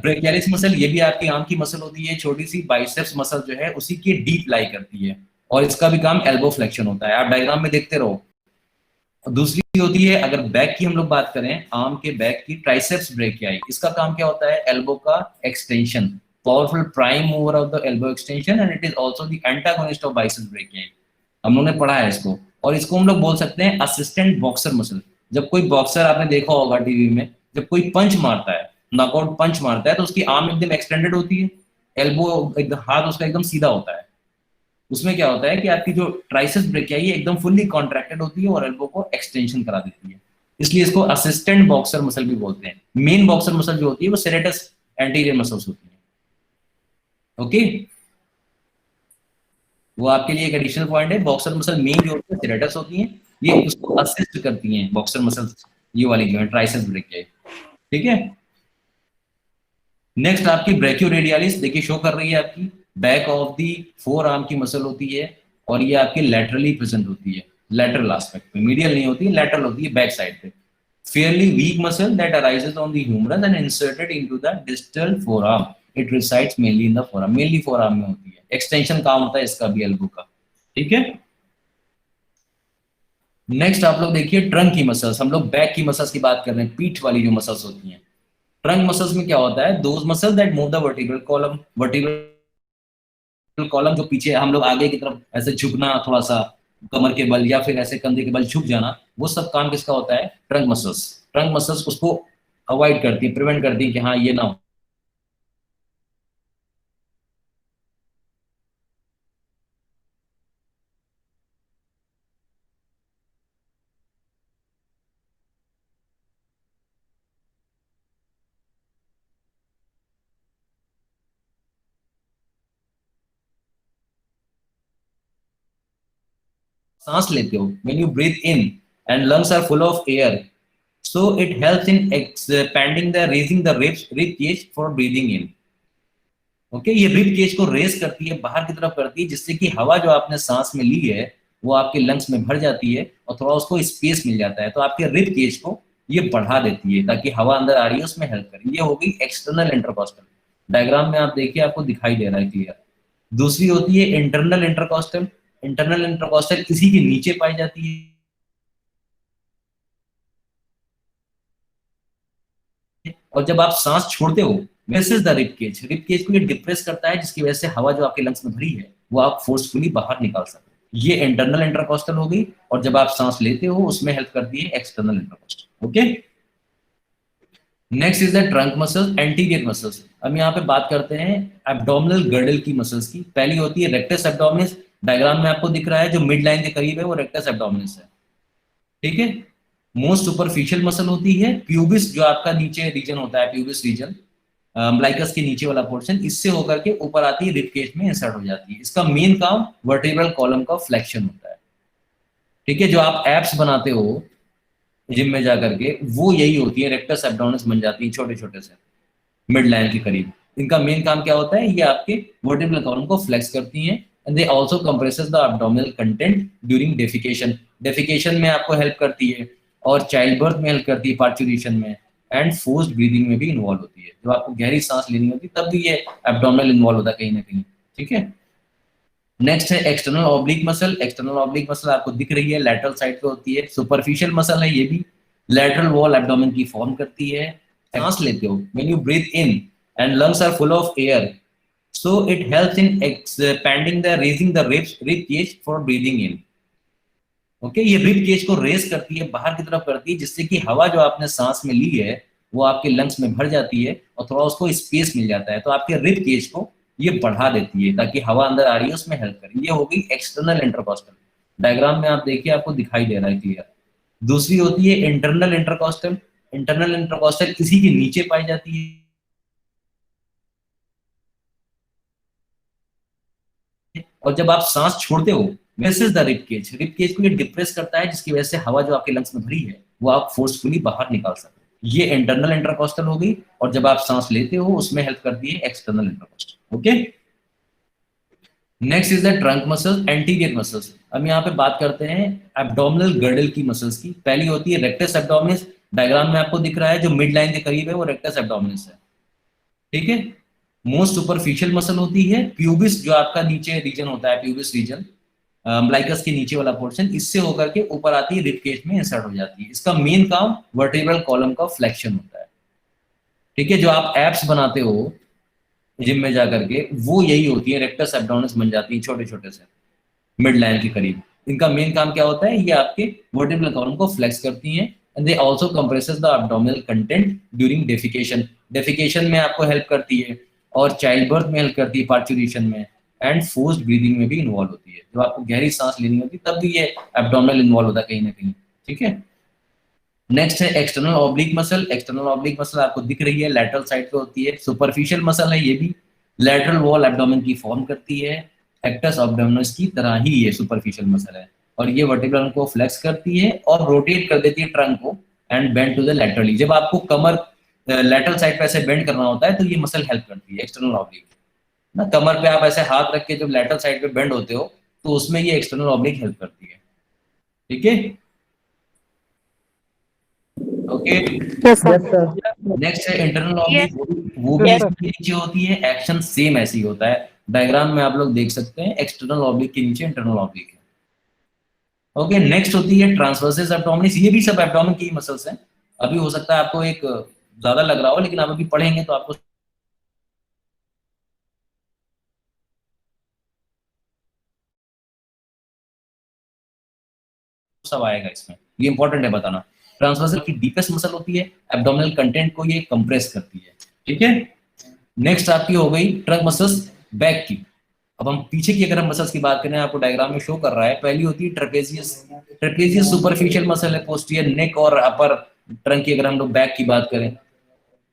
ब्रेकियालिस मसल, ये भी आपकी आर्म की मसल होती है, छोटी सी बाइसेप्स मसल जो है उसी की डीप लाई करती है, और इसका भी काम एल्बो फ्लेक्शन होता है। आप डायग्राम में देखते रहो। दूसरी होती है, अगर बैक की हम लोग बात करें, आर्म के बैक की ट्राइसेप्स ब्रेकियाई, इसका काम क्या होता है? एल्बो का extension, powerful prime mover of the elbow extension, and it is also the antagonist of biceps brachii. हम लोगों ने पढ़ा है इसको, और इसको हम लोग बोल सकते हैं असिस्टेंट बॉक्सर मसल। जब कोई बॉक्सर आपने देखा होगा टीवी में, जब कोई पंच मारता है, नॉकआउट पंच मारता है, तो उसकी आर्म एकदम एक्सटेंडेड होती है, एल्बो एकदम, हाथ उसका एकदम सीधा होता है। उसमें क्या होता है कि आपकी जो ट्राइसेप्स ब्रेकियाई है एकदम फुल्ली कॉन्ट्रैक्टेड होती है और एल्बो को एक्सटेंशन करा देती है, इसलिए इसको असिस्टेंट बॉक्सर मसल भी बोलते हैं। मेन बॉक्सर मसल जो होती है वो सेरेटस एंटीरियर मसल्स होती है। ओके, वो आपके लिए एक एडिशनल पॉइंट है। बॉक्सर मसल मेन जो होती है सेरेटस होती है, ये उसको असिस्ट करती हैं बॉक्सर मसल्स, ये वाली जो है ट्राइसेप्स ब्रेकियाई। ठीक है, नेक्स्ट आपकी ब्रेकियोरेडियलिस, देखिए शो कर रही है, आपकी back of the four arm की मसल होती है, और ये आपकी लैटरली प्रेजेंट होती है, लैटरल एस्पेक्ट पे, मीडियल नहीं होती है, लैटरल होती है, बैक साइड पे। Fairly weak muscle that arises on the humerus and inserted into the distal forearm, it resides mainly in the forearm, mainly forearm में होती है। एक्सटेंशन काम होता है इसका भी एल्बो का। ठीक है, नेक्स्ट आप लोग देखिए ट्रंक की मसल्स। हम लोग बैक की मसल्स की बात कर रहे हैं, पीठ वाली जो मसल्स होती हैं। ट्रंक मसल्स में क्या होता है? Those muscle that move the vertebral column, vertebral column जो पीछे हम लोग आगे की तरफ ऐसे झुकना, थोड़ा सा कमर के बल या फिर ऐसे कंधे के बल झुक जाना, वो सब काम किसका होता है? Trunk muscles. ट्रंक मसल्स उसको अवॉइड करती है, प्रिवेंट करती है कि हाँ ये ना हो। सांस लेते हो, when you breathe in and lungs are full of air, so it helps in expanding the raising the rib cage for breathing in. Okay, ये रिब केज को रेस करती है, बाहर की तरफ करती है, जिससे कि हवा जो आपने सांस में ली है वो आपके लंग्स में भर जाती है और थोड़ा उसको स्पेस मिल जाता है, तो आपके रिब केज को ये बढ़ा देती है ताकि हवा अंदर आ रही है उसमें हेल्प करे। ये हो गई एक्सटर्नल इंटरकॉस्टल। डायग्राम में आप देखिए, आपको दिखाई दे रहा है क्लियर। दूसरी होती है इंटरनल इंटरकॉस्टल। इंटरनल इंटरकॉस्टल इसी के नीचे पाई जाती है, और जब आप सांस छोड़ते हो, this is the rib cage. Rib cage को ये डिप्रेस करता है, जिसकी वजह से हवा जो आपके लंग्स में भरी है वो आप फोर्सफुली बाहर निकाल सकते हो। ये इंटरनल इंटरकॉस्टल हो गई, और जब आप सांस लेते हो उसमें हेल्प करती है external intercostal. Okay, next is the trunk muscles, anterior muscles. हम यहाँ पे बात करते हैं एब्डोमिनल गर्डल की मसल्स की। पहली होती है रेक्टस एब्डोमिनिस, डायग्राम में आपको दिख रहा है, जो मिड लाइन के करीब है वो रेक्टस एब्डोमिनिस है। ठीक है, मोस्ट सुपरफिशियल मसल होती है प्यूबिस, जो आपका नीचे रीजन होता है, प्यूबिस रीजन, अम्बिलिकस के नीचे वाला पोर्शन, इससे होकर के ऊपर आती है, रिब केज में इंसर्ट हो जाती है। इसका मेन काम वर्टिब्रल कॉलम का फ्लेक्शन होता है। ठीक है, जो आप एब्स बनाते हो, जिम में जा करके, वो यही होती है, रेक्टस एब्डोमिनस बन जाती है छोटे छोटे से मिड लाइन के करीब। इनका मेन काम क्या होता है, ये आपके वर्टिब्रल कॉलम को फ्लेक्स करती हैं, and they also compresses the abdominal content during defecation. Defecation में आपको हेल्प करती है, और चाइल्ड बर्थ में हेल्प करती है, पार्चुरेशन में, एंड फोर्स्ड ब्रीदिंग में भी इन्वॉल्व होती है। जब आपको गहरी सांस लेनी होती है तब भी ये एब्डोमिनल इन्वॉल्व होता है कहीं ना कहीं, ठीक है। नेक्स्ट है external oblique muscle. External oblique muscle आपको दिख रही है, लैटरल साइड पे होती है, सुपरफिशियल मसल है ये भी, लैटरल वॉल एब्डोमेन की फॉर्म करती है। सांस लेते हो, when you breathe in and lungs are full of air, so it helps in expanding the raising the rib cage for breathing in. Okay, ये रिब केज को रेज करती है, बाहर की तरफ करती है, जिससे कि हवा जो आपने सांस में ली है वो आपके लंग्स में भर जाती है और थोड़ा उसको स्पेस मिल जाता है, तो आपके रिब केज को ये बढ़ा देती है ताकि हवा अंदर आ रही है उसमें हेल्प करे। ये हो गई एक्सटर्नल इंटरकॉस्टल। डायग्राम में आप देखिए, आपको दिखाई दे रहा है क्लियर। दूसरी होती है इंटरनल इंटरकॉस्टल। इंटरनल इंटरकॉस्टल इसी के नीचे पाई जाती है, और जब आप सांस छोड़ते हो, this is the rib cage. Rib cage को ये डिप्रेस करता है, जिसकी वजह से हवा जो आपके लंग्स में भरी है वो आप फोर्सफुली बाहर निकाल सकते हो। ये इंटरनल इंटरकॉस्टल हो गई, और जब आप सांस लेते हो उसमें हेल्प करती है external intercostal. Okay, next is the trunk muscles, anterior muscles. हम यहाँ पे बात करते हैं एब्डोमिनल गर्डल की मसल्स की। पहली होती है रेक्टस एब्डोमिनस, डायग्राम में आपको दिख रहा है, जो मिड लाइन के करीब है वो रेक्टस एब्डोमिनस है, ठीक है। मोस्ट सुपरफिशियल मसल होती है प्यूबिस, जो आपका नीचे रीजन होता है, प्यूबिस रीजन, अम्बिलिकस के नीचे वाला पोर्शन, इससे होकर के ऊपर आती है, रिब केज में इंसर्ट हो जाती है। इसका मेन काम वर्टिब्रल कॉलम का फ्लेक्शन होता है, ठीक है। जो आप एब्स बनाते हो जिम में जा करके, वो यही होती है, रेक्टस एब्डोमिनस बन जाती है छोटे छोटे से मिड लाइन के करीब। इनका मेन काम क्या होता है, ये आपके वर्टिब्रल कॉलम को फ्लेक्स करती हैं, and they also compresses the abdominal content during defecation. Defecation में आपको हेल्प करती है, और चाइल्ड बर्थ में हेल्प करती है, पार्चुरेशन में, एंड फोर्स्ड ब्रीदिंग में भी इन्वॉल्व होती है। जब आपको गहरी सांस लेनी होती है तब भी ये एब्डोमिनल इन्वॉल्व होता है कहीं ना कहीं, ठीक है। नेक्स्ट है external oblique muscle. External oblique muscle आपको दिख रही है, लैटरल साइड पे होती है, सुपरफिशियल मसल है ये भी, लैटरल वॉल एब्डोमेन की फॉर्म करती है, एक्टस एब्डोमिनस की तरह ही ये सुपरफिशियल मसल है, और ये वर्टिब्रल को फ्लेक्स करती है और रोटेट कर देती है ट्रंक को, and bend to the laterally. जब आपको कमर लैटरल साइड पे ऐसे बेंड करना होता है तो ये मसल हेल्प करती है, एक्सटर्नल ऑब्लिक ना। कमर पे आप ऐसे हाथ रख के जब लैटरल साइड पे बेंड होते हो तो उसमें ये एक्सटर्नल ऑब्लिक हेल्प करती है, ठीक है। ओके, नेक्स्ट है इंटरनल ऑब्लिक, वो भी इसके नीचे होती है, एक्शन सेम ऐसे ही होता है। डायग्राम में आप लोग देख सकते हैं, एक्सटर्नल ऑब्लिक के नीचे इंटरनल ऑब्लिक है। ओके, नेक्स्ट होती है ट्रांसवर्सेस एब्डोमिनस। ये भी सब एब्डोमेन की मसल्स हैं। अभी हो सकता है आपको एक ज्यादा लग रहा हो, लेकिन आप अभी पढ़ेंगे तो आपको सब आएगा इसमें, ये इंपॉर्टेंट है बताना। ट्रांसवर्सल की डीपेस्ट मसल होती है, एब्डोमिनल कंटेंट को ये कंप्रेस करती है, ठीक है। नेक्स्ट आपकी हो गई ट्रंक मसल्स, बैक की। अब हम पीछे की अगर हम मसल्स की बात करें, आपको डायग्राम में शो कर रहा है। पहली होती है ट्रेपेजियस। ट्रेपेजियस सुपरफिशियल मसल है, पोस्टीरियर नेक और अपर ट्रंक की अगर हम लोग बैक की बात करें,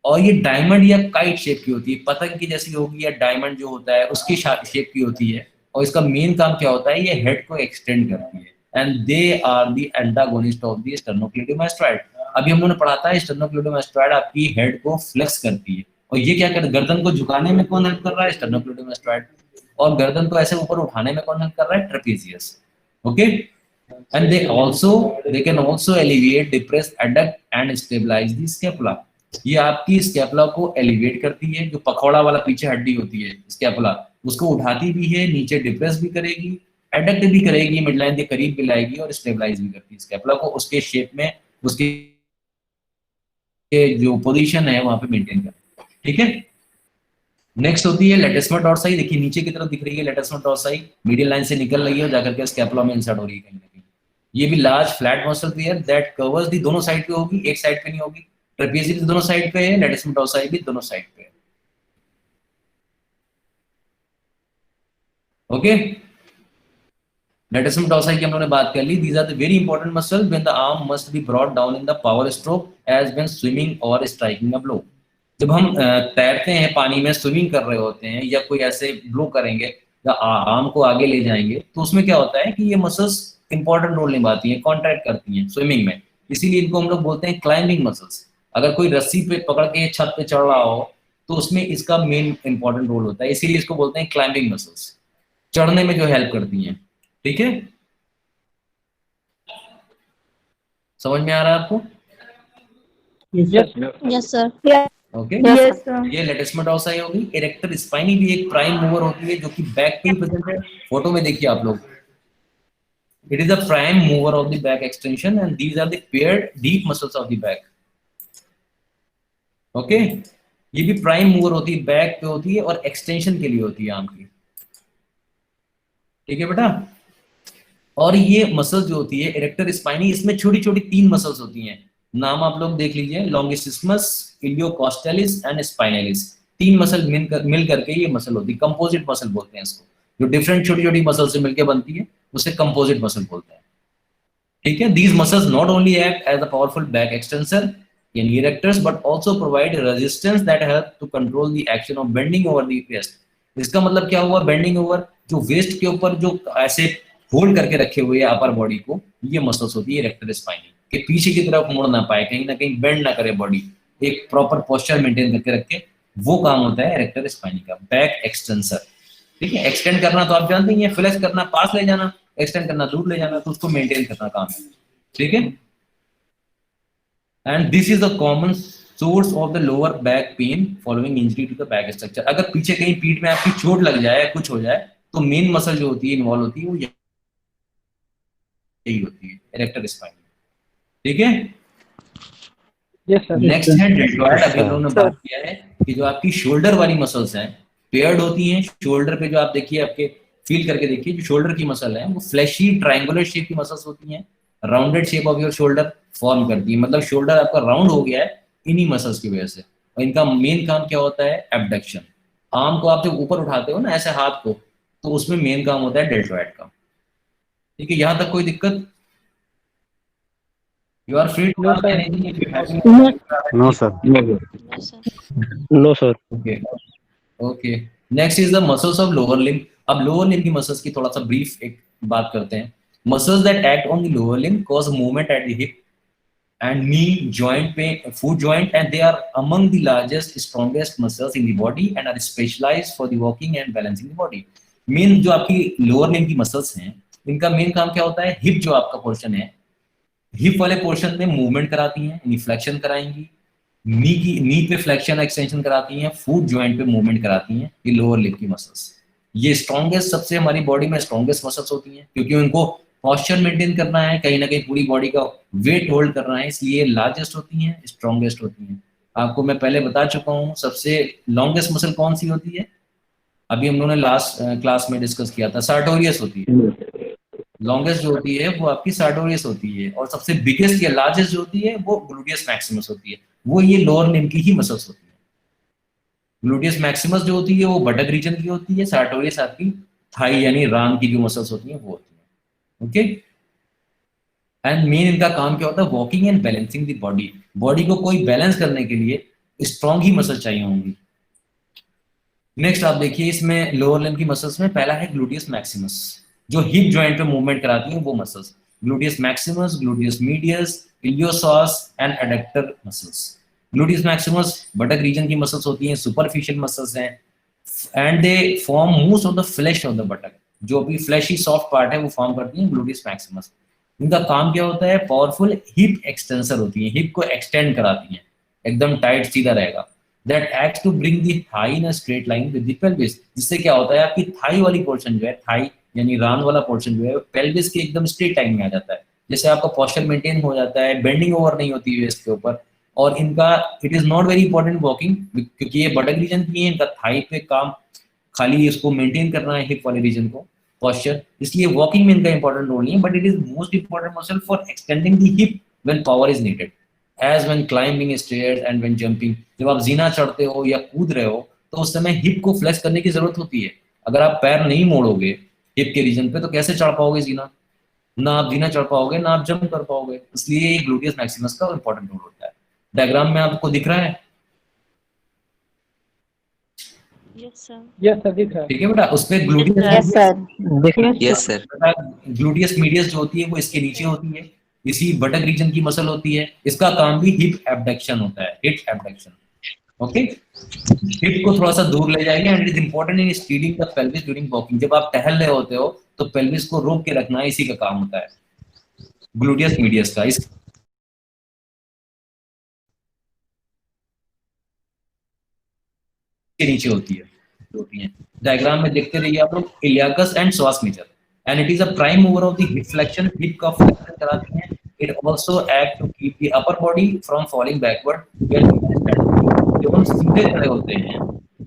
और ये डायमंड या काइट शेप की होती है, पतंग की जैसी होगी, या डायमंड जो होता है उसकी शेप की होती है। और इसका मेन काम क्या होता है, ये हेड को एक्सटेंड करती है, and they are the antagonist of the sternocleidomastoid. अभी हमने पढ़ा था स्टर्नोक्लेडोमास्टोइड आपकी हेड को फ्लेक्स करती है, और ये क्या करता है, गर्दन को झुकाने में कौन हेल्प कर रहा है, स्टर्नोक्लेडोमास्टोइड, और गर्दन को ऐसे ऊपर उठाने में कौन हेल्प कर रहा है, trapezius. Okay, and they can also alleviate, depress, adduct and stabilize the scapula। ये आपकी स्कैपुला को एलिवेट करती है, जो पखौड़ा वाला पीछे हड्डी होती है स्कैपुला, उसको उठाती भी है, नीचे डिप्रेस भी करेगी, एडक्ट भी करेगी, मिडलाइन के करीब भी लाएगी, और स्टेबलाइज भी करती है स्कैपुला को, उसके शेप में, उसके जो पोजीशन है वहां पे मेंटेन करती है, ठीक है। नेक्स्ट होती है लेटेस्मा डॉर्साई। देखिए नीचे की तरफ दिख रही है लेटेस्मा डॉर्साई, मीडियल लाइन से निकल रही है और जाकर के स्कैपुला में इंसर्ट हो रही है कहीं ना कहीं। ये भी large flat muscle pair that covers the, दोनों साइड पे होगी, एक साइड पे नहीं होगी। ट्रेपेजियस दोनों साइड पे है, लेटेस्मा डॉर्साई भी दोनों साइड पे है। ओके, लेटेस्मा डॉर्साई की हम लोगों ने बात कर ली। These are the very important muscle when the arm must be brought down in the power stroke as when swimming और स्ट्राइकिंग अ ब्लो। जब हम तैरते हैं पानी में, स्विमिंग कर रहे होते हैं, या कोई ऐसे ब्लो करेंगे या आर्म को आगे ले जाएंगे, तो उसमें क्या होता है कि ये मसल्स इंपॉर्टेंट रोल निभाती हैं, कॉन्ट्रैक्ट करती हैं स्विमिंग में, इसीलिए इनको हम लोग बोलते हैं क्लाइंबिंग मसल्स। अगर कोई रस्सी पे पकड़ के छत पे चढ़ रहा हो तो उसमें इसका मेन इंपॉर्टेंट रोल होता है, इसीलिए इसको बोलते हैं क्लाइंबिंग मसल्स, चढ़ने में जो हेल्प करती हैं। ठीक है, समझ में आ रहा है आपको? Yes sir. Okay, Yes, sir. ये लेटेस्ट मेटाओसाई होगी। इरेक्टर स्पाइनी भी एक प्राइम मूवर होती है जो कि बैक पे ही प्रेजेंट है। फोटो में देखिए आप लोग, it is the prime mover of the back extension and these are the paired deep muscles of the back. Okay, ये भी प्राइम मूवर होती है, बैक पे होती है और एक्सटेंशन के लिए होती है आर्म की। ठीक है बेटा, और ये मसल्स जो होती है इरेक्टर स्पाइनी, इसमें छोटी छोटी 3 मसल्स होती हैं, नाम आप लोग देख लीजिए, लॉन्गिसिस्मस, इलियोकोस्टालिस एंड स्पाइनलिस। 3 मसल मिल करके ये मसल होती है, कंपोजिट मसल बोलते हैं इसको। जो डिफरेंट छोटी छोटी मसल से मिलकर बनती है उसे कंपोजिट मसल बोलते हैं। ठीक है, these muscles not only act as a powerful back extensor in erectors but also provide resistance that help to control the action of bending over the waist। इसका मतलब क्या हुआ, बेंडिंग ओवर, जो waste के ऊपर जो ऐसे होल्ड करके रखे हुए है अपर बॉडी को, ये मसल्स होती है इरेक्टर स्पाइनी, कि पीछे की तरफ मुड़ ना पाए, कहीं ना कहीं बेंड ना करे बॉडी, एक प्रॉपर पोस्चर मेंटेन करके रखे, वो काम होता है इरेक्टर स्पाइनी का, बैक एक्सटेंसर। ठीक है, एक्सटेंड करना तो आप जानते ही हैं, फ्लेक्स करना, पास ले जाना, एक्सटेंड करना, दूर ले जाना, तो उसको मेंटेन करना काम है। ठीक है, and this is the common source of the lower back pain following injury to the back structure। अगर पीछे कहीं पीठ में आपकी चोट लग जाए, कुछ हो जाए, तो मेन मसल जो होती है इन्वॉल्व होती है वो यही होती है, इरेक्टर स्पाइन। ठीक है, यस सर। नेक्स्ट है डेल्टॉइड। अभी हम लोगों ने बात किया है कि जो आपकी शोल्डर वाली मसल्स हैं, पेयर्ड होती हैं। शोल्डर पे जो आप देखिए, आपके फील करके देखिए, जो शोल्डर की मसल है वो फ्लैशी ट्रायंगुलर शेप की मसल्स होती हैं, rounded shape of your shoulder form करती है, मतलब शोल्डर आपका राउंड हो गया है इन्हीं मसल्स की वजह से। और इनका मेन काम क्या होता है, एब्डक्शन। आर्म को आप जब ऊपर उठाते हो ना ऐसे हाथ को, तो उसमें मेन काम होता है डेल्टॉइड का। ठीक है, यहां तक कोई दिक्कत? You are free to ask anything if you have. No sir. No sir. Okay okay, next is the muscles of lower limb. अब लोअर लिम्ब की मसल्स की थोड़ा सा ब्रीफ एक बात करते हैं। Muscles that act on the lower limb cause movement at the hip and knee joint, foot joint, and they are among the largest, strongest muscles in the body and are specialized for the walking and balancing the body। Main जो आपकी lower limb की muscles हैं, इनका main काम क्या होता है, hip जो आपका पोर्शन है, हिप वाले पोर्शन में मूवमेंट कराती हैं, यानी फ्लेक्शन कराएंगी, नी पे फ्लेक्शन एक्सटेंशन कराती हैं, फुट जॉइंट पे मूवमेंट कराती हैं, ये लोअर लिम्ब की मसल्स। ये स्ट्रॉन्गेस्ट, सबसे हमारी बॉडी में स्ट्रॉन्गेस्ट मसल्स होती हैं, क्योंकि उनको पॉस्चर मेंटेन करना है, कहीं ना कहीं पूरी बॉडी का वेट होल्ड करना है, इसलिए लार्जेस्ट होती हैं, स्ट्रॉन्गेस्ट होती हैं। आपको मैं पहले बता चुका हूँ सबसे लॉन्गेस्ट मसल कौन सी होती है, अभी हम लोगों ने लास्ट क्लास में डिस्कस किया था, सार्टोरियस होती है। लॉन्गेस्ट जो होती है वो आपकी सार्टोरियस होती है, और सबसे बिगेस्ट या लार्जेस्ट जो होती है वो ग्लूटियस मैक्सिमस होती है, वो ये लोअर लिम्ब की ही मसल्स होती है। ग्लूटियस मैक्सिमस जो होती है वो बटक रीजन की होती है, सार्टोरियस आपकी थाई यानी रान की जो मसल्स होती हैं वो होती है। ओके, एंड मेन इनका काम क्या होता है, walking and balancing the body. Body को कोई बैलेंस करने के लिए स्ट्रॉन्ग ही मसल चाहिए होंगी। नेक्स्ट आप देखिए, इसमें लोअर लिम्ब की मसल्स में पहला है ग्लूटियस मैक्सिमस, जो हिप जॉइंट पे मूवमेंट कराती हैं वो muscles, gluteus maximus, gluteus medius, iliopsoas and adductor muscles. Gluteus maximus buttock region की मसल्स होती हैं, सुपरफिशियल मसल्स हैं, and they form most of the flesh of the buttock, जो भी फ्लैशी सॉफ्ट पार्ट है वो फॉर्म करती हैं ग्लूटियस मैक्सिमस। इनका काम क्या होता है, पावरफुल हिप एक्सटेंसर होती है, हिप को एक्सटेंड कराती हैं, एकदम टाइट सीधा रहेगा। That acts to bring the thigh in a straight line with the pelvis, जिससे क्या होता है, आपकी थाई वाली पोर्शन जो है, थाई यानी रान वाला पोर्शन जो है, पेल्विस के एकदम स्ट्रेट लाइन में आ जाता है, जैसे आपका पोस्चर मेंटेन हो जाता है, बेंडिंग ओवर नहीं होती है वेस्ट के ऊपर। और इनका it is not very important walking, क्योंकि ये बटक रीजन की है, इनका थाई पे काम खाली इसको मेंटेन करना है, हिप वाले रीजन को posture, इसलिए वॉकिंग में इनका इंपॉर्टेंट रोल नहीं है, but it is most important muscle for extending the hip when power is needed, as when climbing stairs and when jumping. जब आप जीना चढ़ते हो या कूद रहे हो तो उस समय हिप को फ्लेक्स करने की जरूरत होती है। अगर आप पैर नहीं मोड़ोगे हिप के रीजन पे तो कैसे चढ़ पाओगे जीना, ना आप जीना चढ़ पाओगे ना आप जंप कर पाओगे, इसलिए ग्लूटियस मैक्सिमस का इंपॉर्टेंट रोल होता है। डायग्राम में आपको दिख रहा है? Yes sir. यस सर, दिख रहा है। ठीक है बेटा, उस पे ग्लूटियस यस सर। दिख रहा है। Yes, sir. ग्लूटियस मीडियस जो होती है वो इसके नीचे होती है, इसी बटक रीजन की मसल होती है, इसका काम भी हिप एबडक्शन होता है, हिप एबडक्शन। ओके, हिप को थोड़ा सा दूर ले जाएंगे and it is important in steadying the pelvis during walking. जब आप टहल रहे होते हो तो पेल्विस को रोक के रखना इसी का काम होता है, ग्लूटियस मीडियस का। इस के नीचे होती है। डायग्राम में देखते रहिए आप लोग, iliacus and psoas major and it is a prime mover of the hip flexion. Hip का फ्लेक्शन कराती है। It also act to keep the upper body from falling backward when standing. जब हम सीधे खड़े होते हैं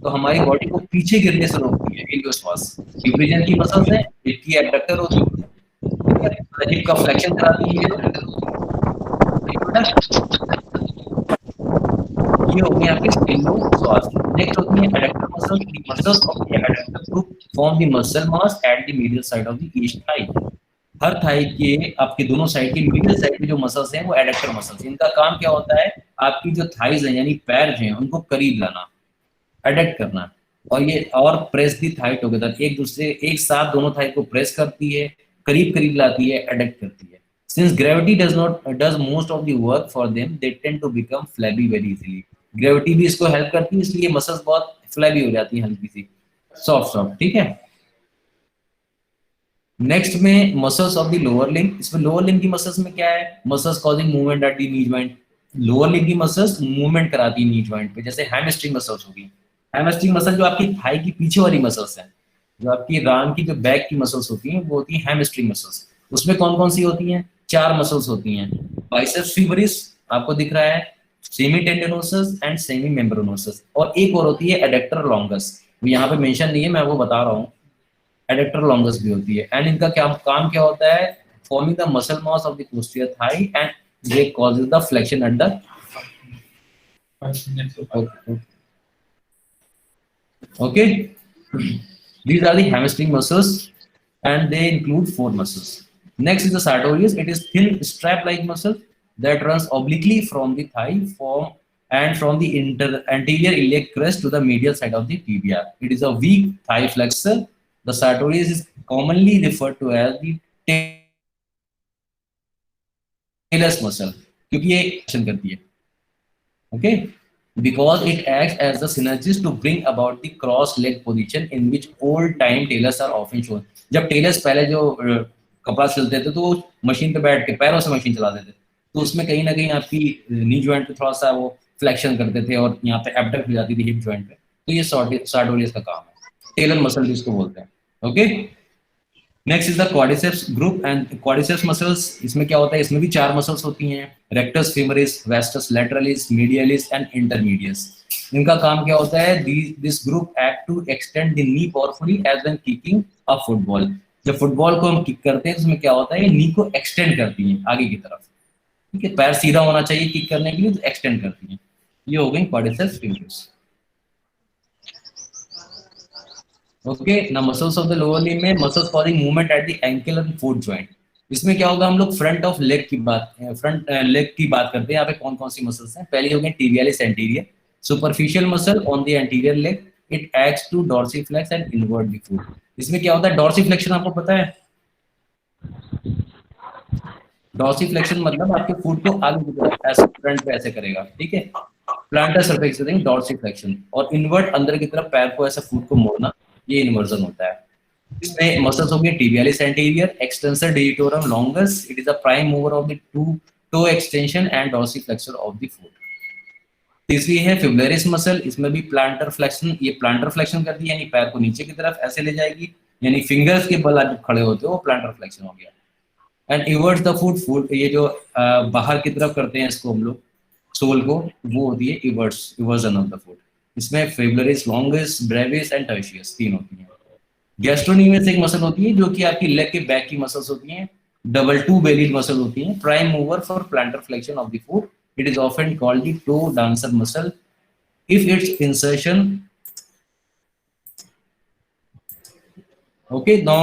तो हमारी बॉडी को पीछे गिरने से रोकती है इलियोश्वास। हिप रीजन की मसल्स है, हिप की एबडक्टर होती है, हिप का फ्लेक्शन कराती है। ये हो गई आपकी स्टेनोश्वास। नेक्स्ट होती है adductor muscle. The muscles of the adductor group form the muscle mass at the medial side of the east thigh. हर थाई के आपके दोनों साइड के मीडियल साइड में जो मसल्स हैं वो एडक्टर मसल्स। इनका काम क्या होता है, आपकी जो थाइज हैं यानी पैर हैं उनको करीब लाना, एडक्ट करना, और ये और प्रेस दी थाई टुगेदर। एक दूसरे एक साथ दोनों थाई को प्रेस करती है, करीब करीब लाती है, एडक्ट करती है। Since gravity does most of the work for them, they tend to become flabby very easily. Gravity भी इसको हेल्प करती है, इसलिए मसल्स बहुत फ्लैबी हो जाती हैं, हल्की सी सॉफ्ट। ठीक है, नेक्स्ट में muscles of the lower limb. इसमें लोअर लिम्ब की मसल्स में क्या है, muscles causing movement at the knee joint. Lower limb की मसल्स मूवमेंट कराती है नी जॉइंट पे, जैसे हैमस्ट्रिंग मसल्स होगी। हैमस्ट्रिंग मसल जो आपकी थाई की पीछे वाली मसल्स हैं, जो आपकी रान की जो बैक की मसल्स होती हैं वो होती है हैमस्ट्रिंग मसल्स। उसमें कौन कौन सी होती हैं, 4 मसल्स होती हैं। बाइसेप्स फीमोरिस आपको दिख रहा है, सेमी टेंडनोसस एंड सेमी मेम्ब्रेनोसस, और एक और होती है एडक्टर लॉन्गस। यहाँ पे मेंशन नहीं है, मैं वो बता रहा हूँ। एडक्टर लॉन्गस भी होती है एंड इनका क्या काम क्या होता है, forming the muscle mass of the posterior thigh and they causes the flexion at the okay. These are the hamstring muscles and they include 4 muscles. Next is the sartorius. It is thin strap-like muscle that runs obliquely from the thigh and from the anterior iliac crest to the medial side of the tibia. It is a weak thigh flexor. The sartorius is commonly referred to as the talus muscle क्योंकि ये action करती है, okay? Because it acts as the synergist to bring about the cross leg position in which old time tailors are often shown. जब tailors पहले जो कपड़ा सिलते थे तो मशीन पे बैठ के पैरों से मशीन चलाते थे, तो उसमें कहीं ना कहीं आपकी नी जॉइंट पे थोड़ा सा वो फ्लेक्शन करते थे और यहाँ पे एब्डक्ट हो जाती थी हिप जॉइंट पे। तो ये सार्टोरियस का काम है, टेलर मसल जिसको बोलते हैं। Okay, next is the quadriceps group and quadriceps muscles. इसमें क्या होता है, इसमें भी 4 मसल्स होती हैं, rectus femoris, vastus lateralis, medialis and intermedius. इनका काम क्या होता है, this group act to extend the knee powerfully as when kicking a football. जब फुटबॉल को हम किक करते हैं तो उसमें क्या होता है, नी को एक्सटेंड करती हैं आगे की तरफ। ठीक है, पैर सीधा होना चाहिए किक करने के लिए, तो एक्सटेंड करती हैं। ये हो गई क्वाड्रिसेप्स फीमोरिस। ओके, ना muscles of the lower limb में muscles causing movement at the ankle and foot joint. इसमें क्या होगा, हम लोग फ्रंट ऑफ लेग की बात करते हैं। यहाँ पे कौन कौन सी मसल्स हैं, पहली हो गई tibialis anterior, superficial muscle on the anterior leg, it acts to dorsiflex and invert the foot. इसमें क्या होता है, डॉर्सिफ्लेक्शन आपको पता है, डॉर्सिफ्लेक्शन मतलब आपके फुट को आगे की तरफ ऐसे फ्रंट पे ऐसे करेगा। ठीक है, प्लांटर सर्फेक्स से देंगे डॉर्सिफ्लेक्शन, और इन्वर्ट अंदर की तरफ पैर को ऐसे फुट को मोड़ना, ये इन्वर्जन होता है। इसमें मसल्स हो गए tibialis anterior, extensor digitorum longus, it is the prime mover of the toe extension and dorsiflexion of the foot. तीसरी है फिब्युलरिस मसल, इसमें भी प्लांटर फ्लेक्शन, ये प्लांटर फ्लेक्शन करती है, यानी पैर को नीचे की तरफ ऐसे ले जाएगी, यानी फिंगर्स के बल आप खड़े होते हो वो प्लांटर फ्लेक्शन हो गया। एंड इवर्ट्स द फुट, ये जो बाहर की तरफ करते हैं इसको हम लोग सोल को, वो होती है इवर्जन ऑफ द फुट। इसमें फिब्युलरिस, लॉन्गस, ब्रेविस एंड टर्शियस 3 होती हैं। गैस्ट्रोनिमियस एक मसल होती है जो कि आपकी लेग के बैक की मसल्स होती हैं, डबल टू बेलीड मसल होती हैं, prime mover for plantar flexion of the foot. It is often called the toe dancer muscle if its insertion. Okay, now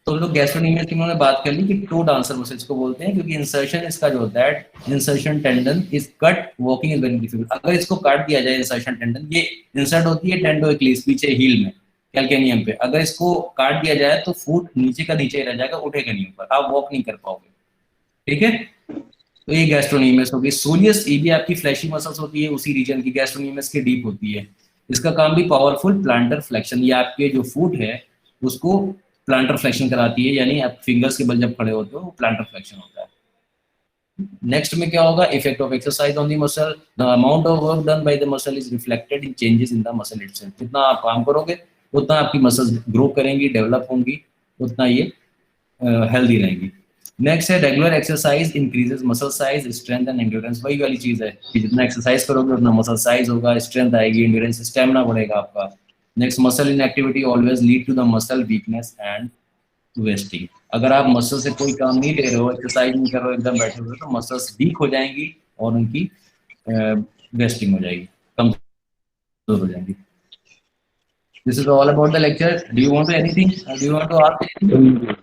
तो लोग गैस्ट्रोनिमियस की उन्होंने बात कर ली कि टो डांसर मसल्स को बोलते हैं, क्योंकि इंसर्शन इसका जो होता है, insertion tendon is cut, walking is very difficult. अगर इसको काट दिया जाए इंसर्शन टेंडन, ये इंसर्ट होती है टेंडो एक्लिस पीछे हील में, कैल्केनियम पे। अगर इसको काट दिया जाए तो फूट नीचे का नीचे ही रह जाएगा, उठेगा नहीं ऊपर, आप वॉक नहीं कर पाओगे, ठीक है। तो ये गैस्ट्रोनीमियस होगी। सोलियस ये भी आपकी फ्लैशी मसल्स होती है उसी रीजन की, गैस्ट्रोनीमियस की डीप होती है। इसका काम भी पावरफुल प्लांटर फ्लेक्शन, ये आपके जो फूट है उसको प्लांटर फ्लेक्शन कराती है, यानी आप फिंगर्स के बल जब खड़े होते हो प्लांटर फ्लेक्शन होता है। नेक्स्ट में क्या होगा, effect of exercise on the muscle, the amount of work done by the muscle is reflected in changes in the muscle itself. जितना आप काम करोगे उतना आपकी मसल्स ग्रो करेंगी, डेवलप होंगी, उतना ये हेल्दी रहेंगी। नेक्स्ट है regular exercise increases muscle size, strength and endurance. वही वाली चीज है कि जितना एक्सरसाइज करोगे उतना मसल साइज होगा, स्ट्रेंथ आएगी, एंड्योरेंस स्टैमिना बढ़ेगा आपका। Next, muscle inactivity always lead to the muscle weakness and wasting. अगर आप मसल से कोई काम नहीं ले रहे हो, एक्सरसाइज नहीं कर रहे हो, एकदम बैठे हुए, तो मसल्स वीक हो जाएंगी और उनकी वेस्टिंग हो जाएगी, कमजोर हो जाएंगी। This is all about the lecture. Do you want to anything? Do you want to ask anything?